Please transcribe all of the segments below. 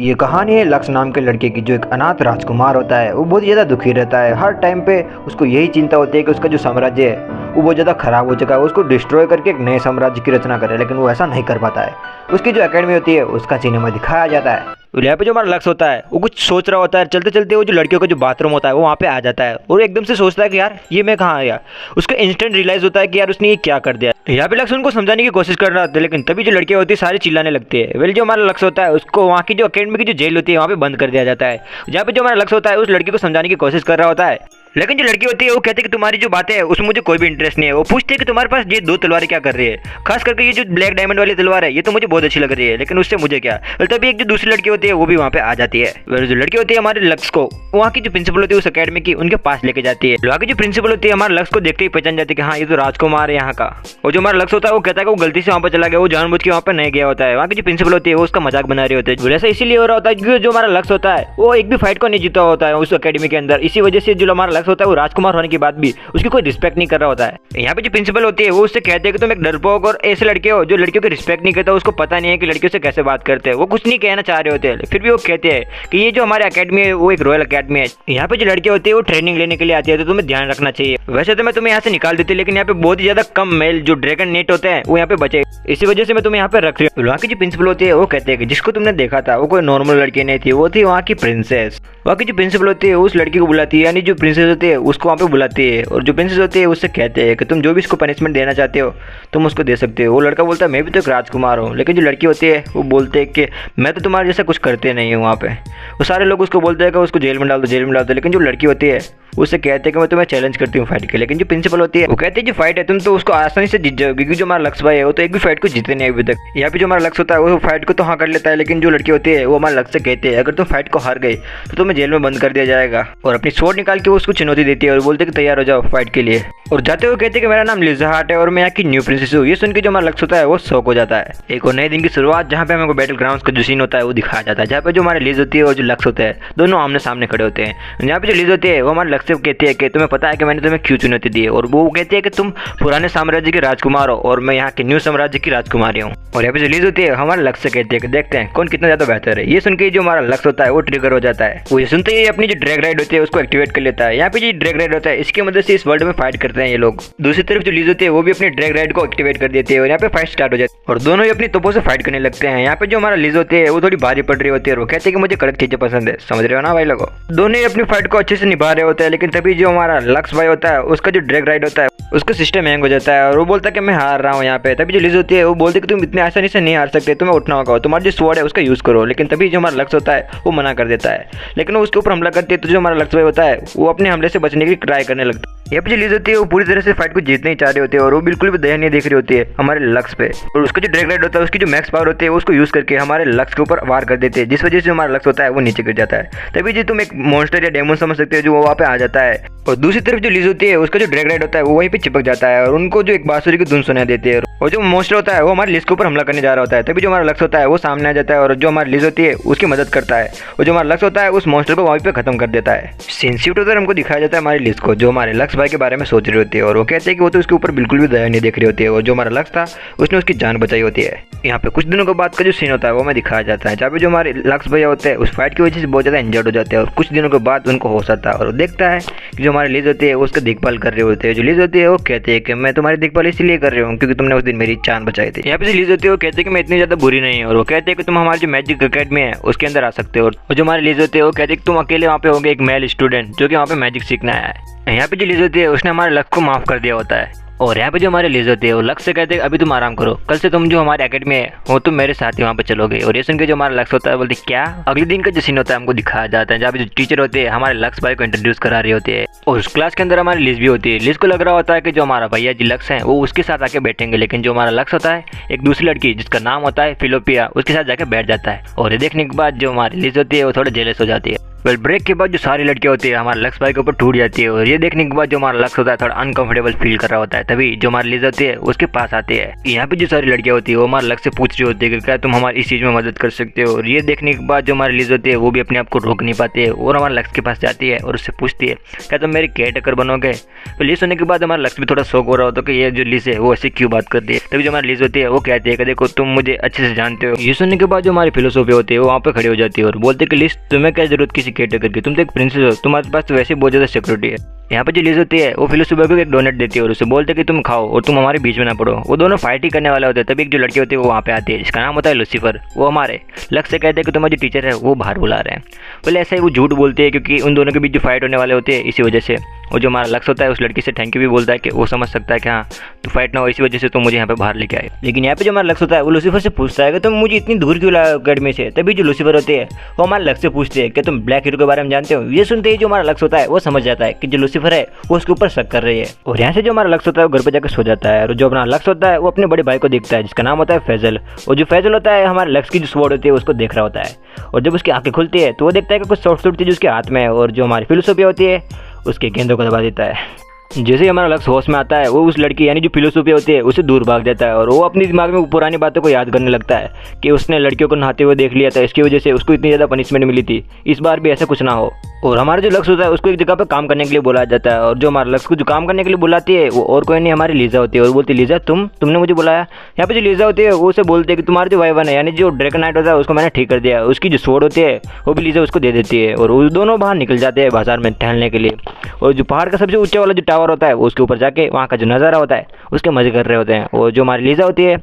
ये कहानी है लक्ष्य नाम के लड़के की, जो एक अनाथ राजकुमार होता है। वो बहुत ज़्यादा दुखी रहता है। हर टाइम पे उसको यही चिंता होती है कि उसका जो साम्राज्य है वो बहुत ज़्यादा खराब हो चुका है, उसको डिस्ट्रॉय करके एक नए साम्राज्य की रचना करे, लेकिन वो ऐसा नहीं कर पाता है। उसकी जो एकेडमी होती है उसका सिनेमा दिखाया जाता है। और यहाँ पे जो हमारा लक्ष्य होता है वो कुछ सोच रहा होता है, चलते चलते वो जो लड़कियों का जो बाथरूम होता है वो वहाँ पे आ जाता है और एकदम से सोचता है कि यार ये मैं कहाँ आया। उसको इंस्टेंट रियलाइज होता है कि यार उसने ये क्या कर दिया। यहाँ पे लक्ष्य उनको समझाने की कोशिश कर रहा होता है, लेकिन तभी जो लड़कियाँ होती है सारी चिल्लाने लगती है। वेल जो हमारा लक्ष्य होता है उसको वहाँ की जो अकेडमी की जो जेल होती है वहाँ पे बंद कर दिया जाता है। जहाँ पे जो हमारा लक्ष्य होता है उस लड़की को समझाने की कोशिश कर रहा होता है, लेकिन जो लड़की होती है वो कहती है कि तुम्हारी जो बातें है उसमें मुझे कोई भी इंटरेस्ट नहीं है। वो पूछती है कि तुम्हारे पास ये दो तलवारें क्या कर रही है, खास करके ये जो ब्लैक डायमंड वाली तलवार है ये तो मुझे बहुत अच्छी लग रही है, लेकिन उससे मुझे क्या। और तभी एक जो दूसरी लड़की होती है वो भी वहाँ पे आ जाती है। जो लड़की होती है हमारे लक्ष्य को वहाँ की जो प्रिंसिपल होती है उस अकेडमी की उनके पास लेके जाती है। वहाँ की जो प्रिंसिपल होती है हमारे लक्ष्य को देखते ही पहचान जाती है कि हाँ ये तो राजकुमार है यहाँ का। और जो हमारा लक्ष्य होता है वो कहता है कि वो गलती से वहाँ पर चला गया, वो जानबूझ के वहाँ पर नहीं गया होता है। वहाँ की जो प्रिंसिपल होती है वो उसका मजाक बना रही होती है। ऐसा इसीलिए हो रहा होता है क्योंकि जो हमारा लक्ष्य होता है वो एक भी फाइट को नहीं जीता होता है उस अकेडमी के अंदर। इसी वजह से जो हमारा लक्ष्य होता है वो राजकुमार होने के बाद भी उसकी कोई रिस्पेक्ट नहीं कर रहा होता है। यहाँ पे जो प्रिंसिपल होती है वो उससे कहते हैं कि तुम एक डरपोक और ऐसे लड़के हो जो लड़कियों की रिस्पेक्ट नहीं करता, उसको पता नहीं है कि लड़कियों से कैसे बात करते हैं। वो कुछ नहीं कहना चाह रहे होते हैं, फिर भी वो कहते हैं कि ये जो हमारी अकेडमी है वो एक रॉयल अकेडमी है। यहाँ पे जो लड़कियां होती है वो ट्रेनिंग लेने के लिए आती है, तो तुम्हें ध्यान रखना चाहिए। वैसे तो मैं तुम्हें यहाँ से निकाल देती, लेकिन यहाँ पे बहुत ही ज्यादा कम मेल जो ड्रैगन नेट होते हैं वो यहाँ पे बचे, इसी वजह से मैं तुम्हें यहाँ पे रख रही हूँ। वहाँ की जो प्रिंसिपल होती है वो कहते हैं कि जिसको तुमने देखा था वो कोई नॉर्मल लड़की नहीं थी, वो थी वहाँ की प्रिंसेस। वहाँ की जो प्रिंसिपल होती है उस लड़की को बुलाती है, यानी जो प्रिंसेस होती है उसको वहाँ पे बुलाती है। और जो प्रिंसेस होती है उससे कहते हैं कि तुम जो भी इसको पनिशमेंट देना चाहते हो तुम उसको दे सकते हो। वो लड़का बोलता है मैं भी तो एक राजकुमार हूँ, लेकिन जो लड़की होती है वो बोलते हैं कि मैं तो तुम्हारे जैसा कुछ करते नहीं हूँ। वहाँ पे वो सारे लोग उसको बोलते हैं कि उसको जेल में डाल दो, जेल में डाल दो। लेकिन जो लड़की होती है उससे कहते हैं कि मैं तुम्हें चैलेंज करती हूँ फाइट के। लेकिन जो प्रिंसिपल होती है वो कहती है जो फाइट है तुम तो उसको आसानी से जीत जाओगे, क्योंकि जो हमारा लक्ष्य भाई है वो तो एक भी फाइट को जीते नहीं अभी तक। यहाँ पे जो हमारा लक्ष्य होता है वो फाइट को तो हाँ कर लेता है, लेकिन जो लड़की होती है वो हमारे लक्ष्य से कहते हैं अगर तुम फाइट को हार गए तो तुम्हें जेल में बंद कर दिया जाएगा। और अपनी स्वॉर्ड निकाल के वो उसको चुनौती देती है और बोलते कि तैयार हो जाओ फाइट के लिए। और जाते हुए कहते हैं कि मेरा नाम लिज़ा हार्ट है और मैं यहाँ की न्यू प्रिंसेस हूँ। ये सुन के जो हमारा लक्ष्य होता है वो शौक हो जाता है। एक और नए दिन की शुरुआत जहाँ पे हमको बैटल ग्राउंड्स का जो सीन होता है वो दिखाया जाता है, जहाँ पे जो हमारे लिज़ होती है और जो लक्ष्य होता है दोनों आमने सामने खड़े होते हैं। यहाँ पे जो लिज़ होती है वो हमारे लक्ष्य को कहती है कि तुम्हें पता है कि मैंने तुम्हें क्यों चुनौती दी है। और वो कहती है कि तुम पुराने साम्राज्य के राजकुमार हो और मैं यहाँ के न्यू साम्राज्य की राजकुमारी हूँ। और यहाँ पे जो लिज़ होती है हमारे लक्ष्य से कहती है कि देखते हैं कौन कितना ज्यादा बेहतर है। ये सुन के जो हमारा लक्ष्य होता है वो ट्रिगर हो जाता है। वो ये सुनते ही अपनी जो ड्रैग राइड होती है उसको एक्टिवेट कर लेता है। यहाँ पे जो ड्रैग राइड होता है इसकी मदद से इस वर्ल्ड में फाइट करते हैं ये लोग। दूसरी तरफ जो लिज़ होती है वो भी अपनी ड्रैग राइड को एक्टिवेट कर देती है और यहाँ पे फाइट स्टार्ट हो जाती है और दोनों ही अपनी तोपों से फाइट करने लगते हैं। यहाँ पे जो हमारा लिज़ होती है वो थोड़ी भारी पड़ रही होती है और वो कहते हैं कि मुझे कड़क चीजें पसंद है, समझ रहे हो ना भाई लोगों। दोनों ही अपनी फाइट को अच्छे से निभा रहे होते हैं, लेकिन तभी जो हमारा लक्ष्य भाई होता है उसका जो ड्रैग राइड होता है उसका सिस्टम हैंग हो जाता है और वो बोलता है कि मैं हार रहा हूँ यहाँ पे। तभी जो लिज़ होती है वो बोलती है कि तुम इतने आसानी से नहीं हार सकते, तुम्हें उठना होगा, तुम्हारा जो स्वॉर्ड है उसका यूज करो। लेकिन तभी जो हमारा लक्ष्य होता है वो मना कर देता है, लेकिन वो उसके ऊपर हमला करती है। तो जो हमारा लक्ष्य भाई होता है वो अपने हमले से बचने की ट्राई करने लगता है। यहाँ पे जो लिज़ होती है वो पूरी तरह से फाइट को जीतना ही चाह रही होती है और वो बिल्कुल भी दया नहीं देख रही होती है हमारे लक्ष्य पे। और उसका जो ड्रैग राइड होता है उसकी जो मैक्स पावर होती है उसको यूज करके हमारे लक्ष्य के ऊपर वार कर देते हैं, जिस वजह से हमारा लक्ष्य होता है वो नीचे गिर जाता है। तभी जो तुम एक मॉन्स्टर या डेमन समझ सकते हो जो वहाँ पे आ जाता है। और दूसरी तरफ जो लिज़ होती है उसका जो ड्रैग राइड होता है वो वहीं पे चिपक जाता है और उनको जो एक बांसुरी की धुन सुनाई देती है। और जो मॉन्स्टर होता है वो हमारे लिज़ के ऊपर हमला करने जा रहा होता है। तभी जो हमारा लक्ष्य होता है वो सामने आ जाता है और जो हमारी लिज़ होती है उसकी मदद करता है और जो हमारा लक्ष्य होता है उस मॉन्स्टर को वहीं पे खत्म कर देता है। सेंसिटिव होकर हमको दिखाया जाता है हमारी लिज़ को जो हमारे लक्ष्य भाई के बारे में सोच रही होती है और वो कहते हैं कि वो तो उसके ऊपर बिल्कुल भी दया नहीं देख रही होती है और जो हमारा लक्ष्य था उसने उसकी जान बचाई होती है। यहाँ पे कुछ दिनों के बाद का जो सीन होता है वो हमें दिखाया जाता है, जहाँ पे जो हमारे लक्ष्य भैया होते हैं उस फाइट की वजह से बहुत ज़्यादा इंजर्ड हो जाते हैं और कुछ दिनों के बाद उनको होश आता है और वो देखता है कि जो हमारी लिज़ होती है वो उसका देखभाल कर रहे होते हैं। जो लिज़ होती है वो कहते हैं कि मैं तुम्हारी देखभाल इसलिए कर रही हूँ क्योंकि तुमने उस दिन मेरी जान बचाई थी। यहाँ पे जो लिज़ होती है वो कहते हैं कि मैं इतनी ज़्यादा बुरी नहीं हूँ और वो कहते हैं कि तुम हमारी जो मैजिक अकेडमी है उसके अंदर आ सकते हो। और जो हमारी लिज़ होती है वो कहते हैं कि तुम अकेले वहाँ पे होंगे एक मेल स्टूडेंट जो कि वहाँ पे मैजिक सीखना है। यहाँ पे जो लिज़ होती है उसने हमारे लक्ष्य को माफ कर दिया होता है और यहाँ पे जो हमारे लिज़ होती है वो लक्ष्य से कहते हैं अभी तुम आराम करो, कल से तुम जो हमारे एकेडमी है वो तुम मेरे साथ ही वहाँ पे चलोगे। और ये सुन के जो हमारा लक्ष्य होता है बोलते क्या। अगले दिन का जो सीन होता है हमको दिखाया जाता है जहाँ पे जो टीचर होते हैं हमारे लक्ष्य भाई को इंट्रोड्यूस करा रही होती है और उस क्लास के अंदर हमारी लिज़ भी होती है। लिज़ को लग रहा होता है कि जो हमारा भैया जी लक्ष्य है वो उसके साथ आके बैठेंगे, लेकिन जो हमारा लक्ष्य होता है एक दूसरी लड़की जिसका नाम होता है फिलोपिया उसके साथ जाके बैठ जाता है। और ये देखने के बाद जो हमारी लिज़ होती है वो थोड़ा जेलस हो जाती है। वेल ब्रेक के बाद जो सारी लड़कियां होती है हमारे लक्ष्य भाई के ऊपर टूट जाती है और ये देखने के बाद जो हमारा लक्ष्य होता है थोड़ा अनकंफर्टेबल फील कर रहा होता है। तभी जो हमारी लिज होती है उसके पास आती है। यहाँ पे जो सारी लड़कियां होती है वो हमारे लक्ष्य से पूछ रही होती है कि क्या तुम हमारी इस चीज़ में मदद कर सकते हो। और ये देखने के बाद जो हमारी लिज होती है वो भी अपने आप को रोक नहीं पाती है और हमारे लक्ष्य के पास जाती है और उससे पूछती है क्या तुम मेरे केयर टेकर बनोगे। तो लिज होने के बाद हमारा लक्ष्य भी थोड़ा शौक हो रहा होता है कि ये जो लिज है वो ऐसे क्यों बात करती है। तभी जो हमारी लिज होती है वो कहती है कि देखो तुम मुझे अच्छे से जानते हो। ये सुनने के बाद जो हमारी फिलोसॉफी होती है वो वहाँ पे खड़ी हो जाती है और बोलते कि लिज तुम्हें क्या जरूरत किसी केयर टेकर की, तुम तो एक प्रिंसेस हो, तुम्हारे पास तो वैसे बहुत ज़्यादा सिक्योरिटी है। यहाँ पे जो लिज होती है वो फिलोसोफी को एक डोनेट देती है और उसे बोलते कि तुम खाओ और तुम हमारे बीच में ना पड़ो। वो दोनों फाइट ही करने वाले होते हैं। तभी एक जो लड़की होती है वो वहाँ पे आती है जिसका नाम होता है लूसीफर। वो हमारे लक्ष्य से कहते हैं कि तुम्हारे जो टीचर है वो बाहर बुला रहे हैं। बोले ऐसा ही वो झूठ बोलती है क्योंकि उन दोनों के बीच जो फाइट होने वाले होते हैं इसी वजह से। और जो हमारा लक्ष्य होता है उस लड़की से थैंक यू भी बोलता है कि वो समझ सकता है कि हाँ तो फाइट ना हो इसी वजह से तुम मुझे यहाँ पे बाहर लेके आए। लेकिन यहाँ पे जो हमारा लक्ष्य होता है वो लूसीफर से पूछता है कि तुम मुझे इतनी दूर क्यों लाए अकेडमी से। तभी जो लूसीफर होते हैं वो हमारे लक्ष्य से पूछते हैं कि तुम ब्लैक हीरो के बारे में जानते हो। ये सुनते ही जो हमारा लक्ष्य होता है वो समझ जाता है कि जो लूसीफर है वो उसके ऊपर शक कर रही है। और यहाँ से जो हमारा लक्ष्य होता है वो घर पर जाकर सो जाता है और जो अपना लक्ष्य होता है वो अपने बड़े भाई को देखता है जिसका नाम होता है फैजल। और जो फैजल होता है हमारे लक्ष्य की जो स्वॉर्ड होती है उसको देख रहा होता है और जब उसकी आंखें खुलती है तो वो देखता है कि कुछ सॉफ्ट सॉफ्ट चीज़ उसके हाथ में है और जो हमारी फिलोसोफी होती है उसके गेंदों को दबा देता है। जैसे ही हमारा लक्ष्य होश में आता है वो उस लड़की यानी जो फिलोसोफी होती है उससे दूर भाग जाता है और वो अपने दिमाग में पुरानी बातों को याद करने लगता है कि उसने लड़कियों को नहाते हुए देख लिया था, इसकी वजह से उसको इतनी ज़्यादा पनिशमेंट मिली थी, इस बार भी ऐसा कुछ ना हो। और हमारा जो लक्ष्य होता है उसको एक जगह पे काम करने के लिए बुलाया जाता है और जो हमारे लक्ष्य को जो काम करने के लिए बुलाती है वो और कोई नहीं हमारी लीजा होती है। और बोलती लीजा तुमने मुझे बुलाया। यहाँ पे जो लीजा होती है वो उसे बोलती है कि तुम्हारा जो वाइवन है यानी जो ड्रैगन नाइट होता है उसको मैंने ठीक कर दिया। उसकी जो स्वॉर्ड होती है वो भी लीजा उसको दे देती है और वो दोनों बाहर निकल जाते हैं बाजार में टहलने के लिए। और जो पहाड़ का सबसे ऊंचा वाला जो टावर होता है वो उसके ऊपर जाके वहाँ का जो नज़ारा होता है उसके मजे कर रहे होते हैं। और जो हमारी लीजा होती है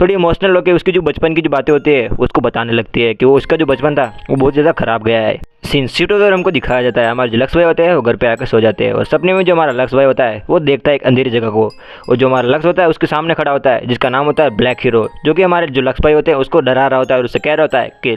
थोड़ी इमोशनल होकर उसकी जो बचपन की जो बातें होती है उसको बताने लगती है कि वो उसका जो बचपन था वो बहुत ज़्यादा खराब गया है। सीन सीट वगैरह हमको दिखाया जाता है। हमारे जो लक्ष्य भाई होते हैं वो घर पे आकर सो जाते हैं और सपने में जो हमारा लक्ष्य भाई होता है वो देखता है एक अंधेरी जगह को और जो हमारा लक्ष्य होता है उसके सामने खड़ा होता है जिसका नाम होता है ब्लैक हीरो, जो कि हमारे जो लक्ष्य भाई होते हैं उसको डरा रहा होता है और उससे कह रहा होता है कि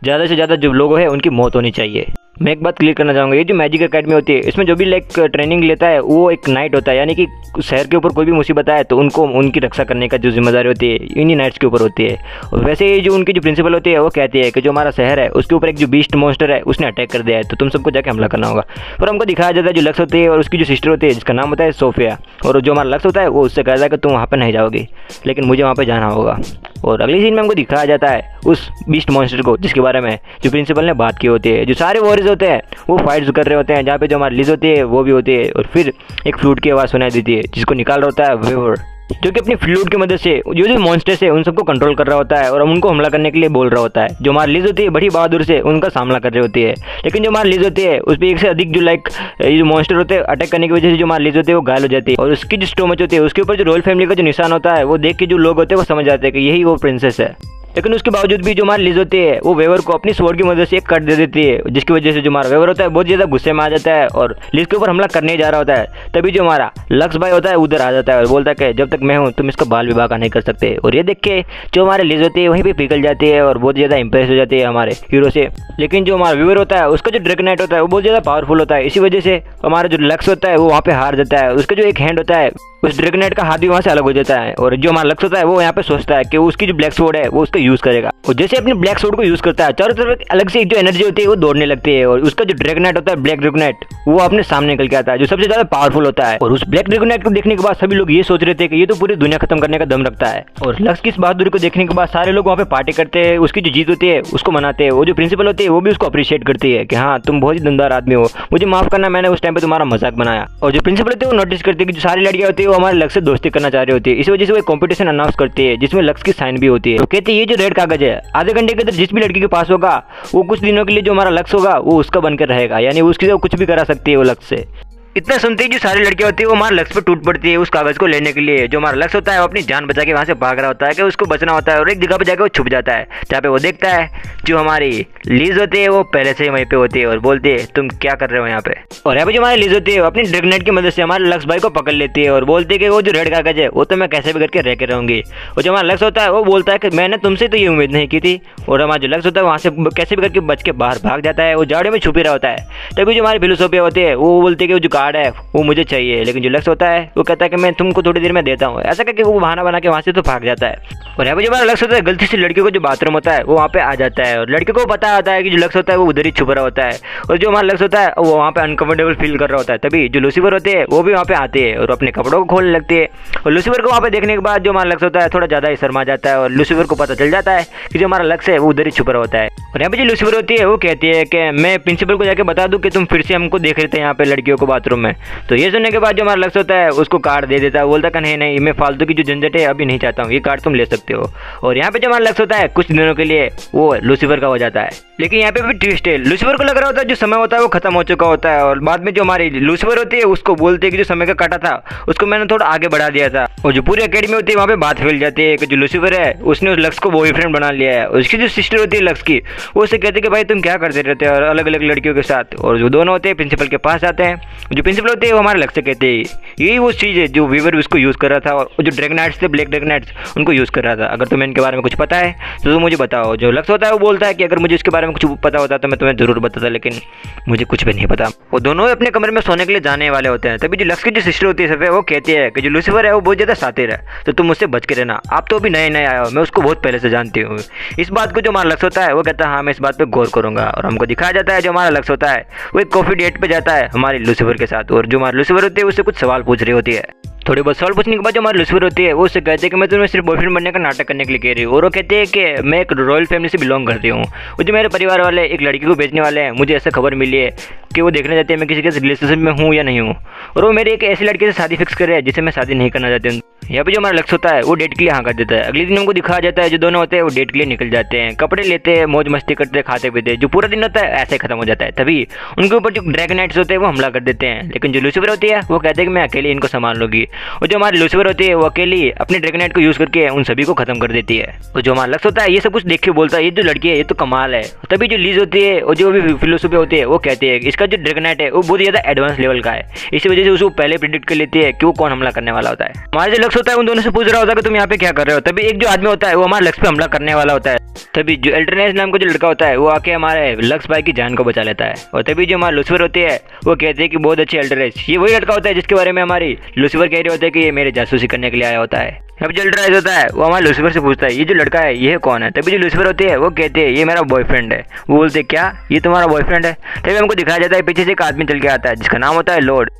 ज़्यादा से ज़्यादा जो लोग हैं उनकी मौत होनी चाहिए। मैं एक बात क्लियर करना चाहूँगा, ये जो मैजिक एकेडमी होती है इसमें जो भी लाइक ट्रेनिंग लेता है वो एक नाइट होता है, यानी कि शहर के ऊपर कोई भी मुसीबत आए तो उनको उनकी रक्षा करने का जो जिम्मेदारी होती है इन्हीं नाइट्स के ऊपर होती है। और वैसे ही जो उनकी जो प्रिंसिपल होती है वो कहती है कि जो हमारा शहर है उसके ऊपर एक जो बीस्ट मॉन्स्टर है उसने अटैक कर दिया है तो तुम सबको जाके हमला करना होगा। और हमको दिखाया जाता है जो लक्ष्य होती है और उसकी जो सिस्टर होती है जिसका नाम होता है सोफिया। और जो हमारा लक्ष्य होता है वो उससे कहता है कि तुम वहाँ पर नहीं जाओगी लेकिन मुझे वहाँ पर जाना होगा। और अगली सीन में हमको दिखाया जाता है उस बीस्ट मॉन्स्टर को जिसके बारे में जो प्रिंसिपल ने बात की होती है। जो सारे वॉरियर्स होते हैं वो फाइट्स कर रहे होते हैं जहाँ पे जो हमारी लिज होती है वो भी होती है और फिर एक फ्लूट की आवाज़ सुनाई देती है जिसको निकाल रहा होता है वेवर, जो कि अपनी फ्लूट की मदद से जो मॉन्स्टर्स है उन सबको कंट्रोल कर रहा होता है और उनको हमला करने के लिए बोल रहा होता है। जो हमारी लिज होती है बड़ी बहादुर से उनका सामना कर रही होती है, लेकिन जो हमारी लिज होती है उस पर एक से अधिक जो लाइक जो मॉन्स्टर होते हैं अटैक करने की वजह से जो हमारी लिज होती है वो घायल हो जाती है। और उसकी जो स्टोमच होती है उसके ऊपर जो रॉयल फैमिली का जो निशान होता है वो देख के जो लोग होते हैं वो समझ जाते हैं कि यही वो प्रिंसेस है। लेकिन उसके बावजूद भी जो हमारी लिज होती है वो वेवर को अपनी स्वॉर्ड की मदद से एक कट दे देती है, जिसकी वजह से जो हमारा वेवर होता है बहुत ज़्यादा गुस्से में आ जाता है और लिज के ऊपर हमला करने जा रहा होता है। तभी जो हमारा लक्ष्य भाई होता है उधर आ जाता है और बोलता है कि जब तक मैं हूँ तुम इसका बाल विवाह का नहीं कर सकते। और ये देख के जो हमारे लिज होती है वहीं पर पिघल जाती है और बहुत ज़्यादा इंप्रेस हो जाती है हमारे हीरो से। लेकिन जो हमारा वेवर होता है उसका जो ड्रैगन नाइट होता है वो बहुत ज़्यादा पावरफुल होता है, इसी वजह से हमारा जो लक्ष्य होता है वो वहाँ पे हार जाता है। उसका जो एक हैंड होता है उस ड्रैगन नाइट का हाथ भी वहाँ से अलग हो जाता है और जो हमारा लक्ष्य होता है वो यहाँ पे सोचता है कि उसकी जो ब्लैक स्वॉर्ड है वो उसका यूज़ करेगा। और जैसे अपनी ब्लैक स्वॉर्ड को यूज़ करता है चारों तरफ अलग से एक जो एनर्जी होती है वो दौड़ने लगती है और उसका जो ड्रैगन नाइट होता है ब्लैक ड्रैगन नाइट वो अपने सामने निकल के आता है जो सबसे ज़्यादा पावरफुल होता है। और उस ब्लैक ड्रैगन नाइट को देखने के बाद सभी लोग ये सोच रहे थे कि ये तो पूरी दुनिया खत्म करने का दम रखता है। और लक्ष्य की इस बहादुरी को देखने के बाद सारे लोग वहाँ पे पार्टी करते हैं, उसकी जो जीत होती है उसको मनाते हैं। वो जो प्रिंसिपल होती है वो भी उसको अप्रिशिएट करती है कि हाँ तुम बहुत ही दमदार आदमी हो, मुझे माफ करना मैंने उस टाइम पे तुम्हारा मजाक बनाया। और जो प्रिंसिपल होती है वो नोटिस करती है कि जो सारी लड़कियां होती है वो हमारे लक्ष्य से दोस्ती करना चाह रही होती है, इस वजह से वो एक कॉम्पिटिशन अनाउंस करती है जिसमें लक्ष्य की साइन भी होती है। तो कहते हैं ये जो रेड कागज है आधे घंटे के अंदर जिस भी लड़की के पास होगा वो कुछ दिनों के लिए जो हमारा लक्ष्य होगा वो उसका बनकर रहेगा, यानी उसकी कुछ भी करा सकती है वो लक्ष्य से। इतना सुनते ही जो सारी लड़कियां होती है वो हमारे लक्ष्य पर टूट पड़ती है उस कागज को लेने के लिए। जो हमारा लक्ष्य होता है वो अपनी जान बचा के वहां से भाग रहा होता है कि उसको बचना होता है और एक जगह पे जाकर वो छुप जाता है जहाँ पे वो देखता है जो हमारी लीज होती है वो पहले से ही वहीं पे होती है और बोलती है तुम क्या कर रहे हो यहाँ पे। और यहाँ पे जो हमारी लीज होती है वो अपनी ड्रैगन नाइट की मदद से हमारे लक्ष्य भाई को पकड़ लेती है और बोलती है कि वो जो रेड कागज है वो तो मैं कैसे भी करके रह के रहूंगी। और जो हमारा लक्ष्य होता है वो बोलता है कि मैंने तुमसे तो ये उम्मीद नहीं की थी। और हमारा जो लक्ष्य होता है वहाँ से कैसे भी करके बच के बाहर भाग जाता है, वो जाड़े में छुपी रहा होता है। तभी जो हमारी फिलोसोफी होती है वो बोलती है कि जो कार्ड है वो मुझे चाहिए। लेकिन जो लक्ष्य होता है वो कहता है कि मैं तुमको थोड़ी देर में देता हूँ। ऐसा करके वो बहाना बना के वहाँ से तो भाग जाता है। और यहाँ पे जो हमारा लक्ष्य होता है गलती से लड़कियों को जो बाथरूम होता है वो वहाँ पे आ जाता है और लड़के को पता होता है कि जो लक्ष्य होता है वो उधर ही छुप रहा होता है और जो हमारा लक्ष्य होता है वो वहाँ पे अनकंफर्टेबल फील कर रहा होता है। तभी जो लूसीफर होते हैं वो भी वहाँ पे आते हैं और अपने कपड़ों को खोलने लगते हैं और लूसीफर को वहाँ पे देखने के बाद जो हमारा लक्ष्य होता है थोड़ा ज़्यादा ही शर्मा जाता है और लूसीफर को पता चल जाता है कि जो हमारा लक्ष्य है वो उधर ही छुप रहा होता है। और यहाँ पे जो लूसीफर होती है वो कहती है कि मैं प्रिंसिपल को जाके बता दूं कि तुम फिर से हमको देख रहे थे यहाँ पे लड़कियों को बाथरूम में। तो ये सुनने के बाद जो हमारा लक्ष्य होता है उसको कार्ड दे देता है। बोलता है नहीं नहीं मैं फालतू की जो झंझट है अभी नहीं चाहता हूँ, ये कार्ड तुम ले सकते हो। और यहाँ पे जो हमारा लक्ष्य होता है कुछ दिनों के लिए वो लूसीफर का हो जाता है। लेकिन यहाँ पे भी ट्विस्ट है, लूसीफर को लग रहा होता है जो समय होता है वो खत्म हो चुका होता है और बाद में जो हमारी लूसीफर होती है उसको बोलते हैं कि जो समय का काटा था उसको मैंने थोड़ा आगे बढ़ा दिया था। और जो पूरी अकेडमी होती है वहाँ पे बात फैल जाती है कि जो लूसीफर है उसने उस लक्ष्य को बॉयफ्रेंड बना लिया है। और उसकी जो सिस्टर होती है लक्ष्य की वो उससे कहती है कि भाई तुम क्या करते रहते हो और अलग अलग लड़कियों के साथ। और जो दोनों होते हैं प्रिंसिपल के पास आते हैं। जो प्रिंसिपल होते हैं वो हमारे लक्ष्य कहते हैं यही वो चीज़ है जो वीवर उसको यूज़ कर रहा था और जो ड्रैगनाइट्स थे ब्लैक ड्रैगनाइट्स उनको यूज़ कर रहा था। अगर तुम्हें इनके बारे में कुछ पता है तो तुम मुझे बताओ। जो लक्ष्य होता है वो बोलता है कि अगर मुझे इसके बारे में कुछ पता होता तो मैं तुम्हें जरूर बताता, लेकिन मुझे कुछ भी नहीं पता। वो दोनों अपने कमरे में सोने के लिए जाने वाले होते हैं। तभी जो लक्ष्य की जो सिस्टर होती है सफे वो कहती है कि जो लूसीफर है वो बहुत ज़्यादा शातिर है तो तुम मुझसे बच के रहना, आप तो अभी नए नए आए हो, मैं उसको बहुत पहले से जानती हूँ। इस बात को जो हमारा लक्ष्य होता है वो कहता है हाँ मैं इस बात पर गौर करूँगा। और हमको दिखाया जाता है जो हमारा लक्ष्य होता है वो एक कॉफ़ी डेट पर जाता है हमारी लूसीफर के साथ और जो हमारी लूसीफर होती है उससे कुछ सवाल पूछ रही होती है। थोड़ी बहुत सवाल पूछने के बाद जो हमारी लूसीफर होती है वो उससे कहते हैं कि मैं तुम्हें सिर्फ बॉयफ्रेंड बनने का नाटक करने के लिए कह रही हूँ। और वो कहते हैं कि मैं एक रॉयल फैमिली से बिलोंग करती हूँ। वो जो मेरे परिवार वाले एक लड़की को भेजने वाले हैं, मुझे ऐसा खबर मिली है कि वो देखना चाहते हैं मैं किसी के रिलेशनशिप में हूँ या नहीं हूँ और वो मेरे एक ऐसी लड़की से शादी फिक्स कर रहे हैं जिसे मैं शादी नहीं करना चाहती हूँ। यहाँ पे जो हमारा लक्ष्य होता है वो डेट के लिए हाँ कर देता है। अगले दिन हमको दिखाया जाता है जो दोनों होते हैं वो डेट के लिए निकल जाते हैं, कपड़े लेते हैं, मौज मस्ती करते हैं, खाते पीते हैं। जो पूरा दिन होता है ऐसे खत्म हो जाता है। तभी उनके ऊपर जो ड्रैगनाइट्स होते हैं वो हमला कर देते हैं। लेकिन जो लूसीफर होती है वो कहते हैं कि मैं अकेले इनको संभाल लूंगी। और जो हमारी लूसीफर होती है वो अकेली अपने ड्रैगनाइट को यूज़ करके उन सभी को खत्म कर देती है। और जो हमारा लक्ष्य होता है ये सब कुछ देख के बोलता है ये जो लड़की है ये तो कमाल है। तभी जो लीज होती है और जो भी फिलोसफी होती है वो कहती है इसका जो ड्रैगनाइट है वो बहुत ज़्यादा एडवांस लेवल का है, इसी वजह से उसको पहले प्रिडिक्ट कर लेती है कि वो कौन हमला करने वाला होता है। हमारा जो लक्ष्य होता है उन दोनों से पूछ रहा होता है कि तुम यहाँ पे क्या कर रहे हो। तभी एक जो आदमी होता है वो हमारे लक्ष्य पे हमला करने वाला होता है। तभी जो एल्टरनेस नाम का जो लड़का होता है वो आके हमारे लक्ष्य भाई की जान को बचा लेता है। और तभी जो हमारे लूसीफर होती है वो कहते हैं कि बहुत अच्छी एल्टरनेस, ये वही लड़का होता है जिसके बारे में हमारी लूसीफर कह रहे होते हैं कि ये मेरे जासूसी करने के लिए आया होता है। अब जो अल्ट्राइज होता है वो हमारे लूसीफर से पूछता है ये जो लड़का है ये कौन है। तभी जो लूसीफर होती है वो कहते हैं ये मेरा बॉयफ्रेंड है। वो बोलते हैं क्या ये तुम्हारा बॉयफ्रेंड है। तभी हमको दिखाया जाता है पीछे से एक आदमी चल के आता है जिसका नाम होता है लॉर्ड।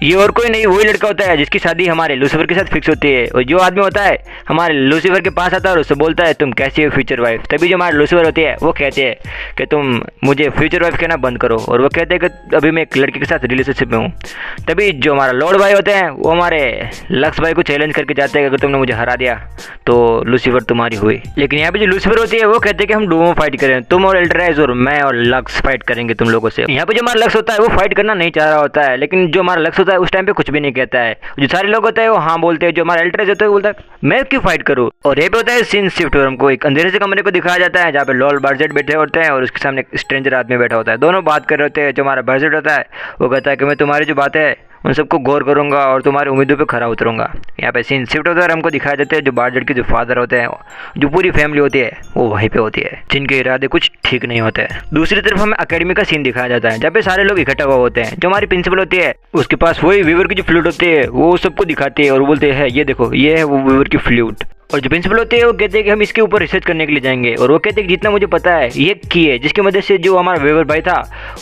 ये और कोई नहीं वही लड़का होता है जिसकी शादी हमारे लूसीफर के साथ फिक्स होती है। और जो आदमी होता है हमारे लूसीफर के पास आता है और उससे बोलता है तुम कैसी हो फ्यूचर वाइफ। तभी जो हमारे लूसीफर होती है वो कहते हैं कि तुम मुझे फ्यूचर वाइफ कहना बंद करो। और वो कहते हैं कि अभी मैं एक लड़के के साथ रिलेशनशिप में हूँ। तभी जो हमारा लॉर्ड भाई होते हैं वो हमारे लक्ष्य भाई को चैलेंज करके जाते हैं कि अगर तुमने मुझे हरा दिया तो लूसीफर तुम्हारी हुई। लेकिन यहाँ पे जो लूसीफर होती है वो कहते हैं कि हम डुओ फाइट करें, तुम और एल्ट्राइज और मैं और लक्ष्य फाइट करेंगे तुम लोगों से। यहाँ पे जो हमारा लक्ष्य होता है वो फाइट करना नहीं चाह रहा होता है, लेकिन जो हमारा लक्ष्य होता है उस टाइम पे कुछ भी नहीं कहता है। जो सारे लोग होते हैं वो हाँ बोलते हैं। जो हमारा एल्ट्राइज होता है वो बोलता है मैं क्यों फाइट करूँ। और ये पे होता है सीन शिफ्ट और हमको एक अंधेरे से कमरे को दिखाया जाता है जहाँ पे लॉर्ड बर्जेट बैठे होते हैं और उसके सामने एक स्ट्रेंजर आदमी बैठा होता है। दोनों बात कर रहे होते हैं। जो हमारा बर्जेट होता है वो कहता है कि मैं तुम्हारी जो बातें है उन सबको गौर करूंगा और तुम्हारी उम्मीदों पे खरा उतरूंगा। यहाँ पे सीन शिफ्ट होता है और हमको दिखाया जाता है जो बर्जेट के जो फादर होते हैं, जो पूरी फैमिली होती है वो वहीं पे होती है, जिनके इरादे कुछ ठीक नहीं होते हैं। दूसरी तरफ हमें अकेडमी का सीन दिखाया जाता है जहाँ पे सारे लोग इकट्ठा हुए होते हैं। जो हमारी प्रिंसिपल होती है उसके पास वही वीवर की जो फ्लूट होती है वो सबको दिखाती है और बोलते हैं ये देखो ये है वो वीवर की फ्लूट। और जो प्रिंसिपल होते हैं वो कहते हैं कि हम इसके ऊपर रिसर्च करने के लिए जाएंगे। और वो कहते हैं कि जितना मुझे पता है ये की है जिसकी मदद से जो हमारा वेवर भाई था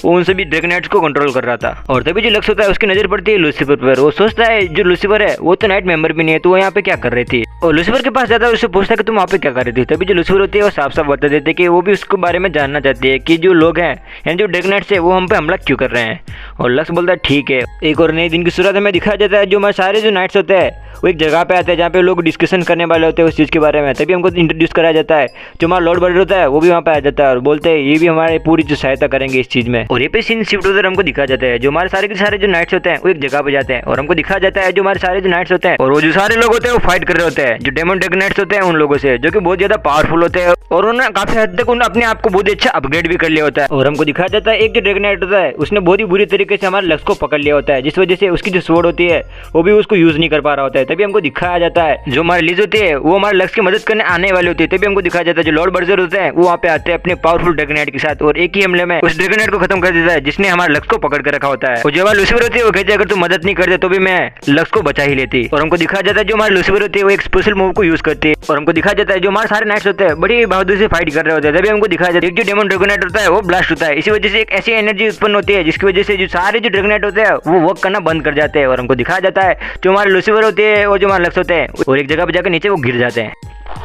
वो उन सभी ड्रैगनाइट्स को कंट्रोल कर रहा था। और तभी जो लक्ष्य होता है उसकी नजर पड़ती है लूसीफर पर। वो सोचता है जो लूसीफर है वो तो नाइट मेंबर भी नहीं है तो वो यहाँ पे क्या कर रही थी। और लूसीफर के पास जाता है उससे पूछता है कि तुम वहाँ पे क्या कर रही थी। तभी जो लूसीफर होती है वो साफ साफ बता देते हैं कि वो भी उसके बारे में जानना चाहती है कि जो लोग हैं यानी जो ड्रैगनाइट्स है वो हम पे हमला क्यों कर रहे हैं। और लक्ष्य बोलता है ठीक है। एक और नए दिन की शुरुआत हमें दिखाया जाता है। जो हमारे सारे जो नाइट्स होते हैं वो एक जगह पे आते हैं जहाँ पे लोग डिस्कशन करने वाले होते हैं उस चीज़ के बारे में। तभी हमको इंट्रोड्यूस कराया जाता है। जो हमारा लॉर्ड बर्जेट होता है वो भी वहाँ पे आ जाता है और बोलते हैं ये भी हमारे पूरी जो सहायता करेंगे इस चीज़ में। और ये पे सीन शिफ्ट होकर हमको दिखाया जाता है जो हमारे सारे के सारे जो नाइट्स होते हैं वो एक जगह पे जाते हैं और हमको दिखाया जाता है जो हमारे सारे जो नाइट्स होते हैं और वो जो सारे लोग होते हैं वो फाइट कर रहे होते हैं जो डेमन ड्रैगनाइट्स होते हैं उन लोगों से जो कि बहुत ज्यादा पावरफुल होते हैं और उन्होंने काफी हद तक उन्होंने अपने आप को बहुत अच्छा अपग्रेड भी कर लिया होता है। और हमको दिखाया जाता है एक जो ड्रैगनाइट होता है उसने बहुत ही बुरी तरीके से हमारे लक्ष्य को पकड़ लिया होता है जिस वजह से उसकी जो स्वॉर्ड होती है वो भी उसको यूज नहीं कर पा रहा होता है। तभी हमको दिखाया जाता है जो हमारी लीज होती है वो हमारे लक्ष्य की मदद करने आने वाले होते हैं। तभी हमको दिखाया जाता है जो लॉर्ड बर्जर होते हैं वो वहाँ पे आते हैं अपने पावरफुल ड्रैगनाइट के साथ और एक ही हमले में उस ड्रैगनाइट को खत्म कर देता है जिसने हमारे लक्ष्य को पकड़ कर रखा होता है। और जो हमारे लूसीफर होती है वो कहते हैं अगर तुम मदद नहीं करते तो भी मैं लक्ष्य को बचा ही लेती। और हमको दिखाया जाता है जो हमारे लूसीफर होती है वो एक स्पेशल मूव को यूज करती है और हमको दिखाया जाता है जो हमारे सारे नाइट्स होते हैं बड़ी बहादुरी से फाइट कर रहे होते हैं। तभी हमको दिखाया जाता है एक जो डेमन ड्रैगनाइट होता है वो ब्लास्ट होता है। इसी वजह से एक ऐसी एनर्जी उत्पन्न होती है जिसकी वजह से जो सारे जो ड्रैगनाइट होते हैं वो वर्क करना बंद कर जाते हैं। और हमको दिखाया जाता है जो हमारे लूसीफर होते हैं और जो हमारे लक्ष्य होते हैं और एक जगह पर जाकर नीचे वो गिर जाते हैं।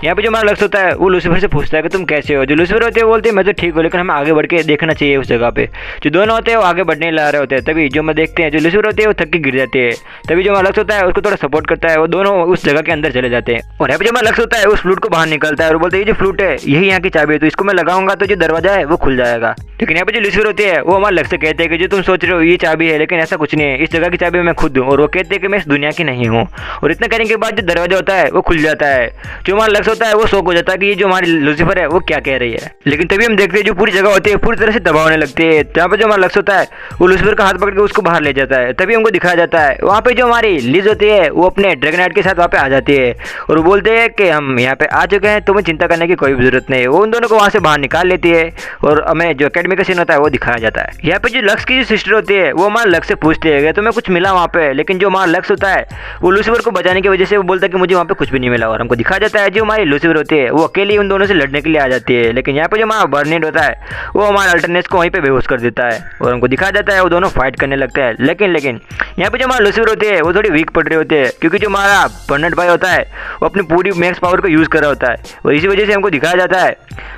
यहाँ पे जो हमारा लक्ष्य होता है वो लूसीफर से पूछता है कि तुम कैसे हो। जो लूसीफर होते हैं बोलते हैं मैं तो ठीक हूँ लेकिन हमें आगे बढ़ के देखना चाहिए उस जगह पे। जो दोनों होते हैं वो आगे बढ़ने ला रहे होते हैं। तभी जो मैं देखते हैं जो लूसीफर होते हैं वो थक के गिर जाते हैं। तभी जो हमारा लक्ष्य होता है उसको थोड़ा सपोर्ट करता है वो दोनों उस जगह के अंदर चले जाते हैं। और यहाँ पे जो हमारा लक्ष्य होता है उस फ्लूट को बाहर निकलता है और बोलते हैं ये जो फ्लूट है यही यहाँ की चाबी है तो इसको मैं लगाऊंगा तो जो दरवाजा है वो खुल जाएगा। लेकिन यहाँ पे जो लूसीफर होते हैं वो हमारे लक्ष्य कहते हैं कि जो तुम सोच रहे हो ये चाबी है लेकिन ऐसा कुछ नहीं है, इस जगह की चाबी मैं खुद हूँ। और वो कहते हैं कि मैं इस दुनिया की नहीं हूँ। और इतना करने के बाद जो दरवाजा होता है वो खुल जाता है। जो हमारा लक्ष्य होता है वो शौक हो जाता है कि ये जो हमारी लूसीफर है वो क्या कह रही है। लेकिन तभी हम देखते हैं जो पूरी जगह होती है पूरी तरह से तबाह होने लगती है। जहाँ पे जो हमारा लक्ष्य होता है वो लूसीफर का हाथ पकड़ के उसको बाहर ले जाता है। तभी हमको दिखाया जाता है वहाँ पे जो हमारी लिज होती है वो अपने ड्रैगनाइट के साथ वहाँ पे आ जाती है और वो बोलते हैं कि हम यहाँ पे आ चुके हैं, तुम्हें चिंता करने की कोई भी जरूरत नहीं है। वो उन दोनों को वहाँ से बाहर निकाल लेती है और हमें जो अकेडमी का सीन होता है वो दिखाया जाता है। यहाँ पे जो लक्ष्य की जो सिस्टर होती है वो हमारे लक्ष्य से पूछती है तुम्हें कुछ मिला वहाँ पे। लेकिन जो हमारा लक्ष्य होता है वो लूसीफर को बचाने की वजह से वो बोलता है कि मुझे वहाँ पे कुछ भी नहीं मिला। और हमको दिखाया जाता है जो हमारी लूसीफर होती है वो अकेली उन दोनों से लड़ने के लिए आ जाती है। लेकिन यहाँ पे जो हमारा बर्नेट होता है वो हमारे अल्टरनेट्स को वहीं पे बेहोश कर देता है और हमको दिखाया जाता है वो दोनों फाइट करने लगते हैं। लेकिन यहाँ पे जो हमारा लूसीफर होती है वो थोड़ी वीक पड़ रही होती है क्योंकि जो हमारा बर्नेट भाई होता है वो अपनी पूरी मैक्स पावर को यूज कर रहा होता है और इसी वजह से हमको दिखाया जाता है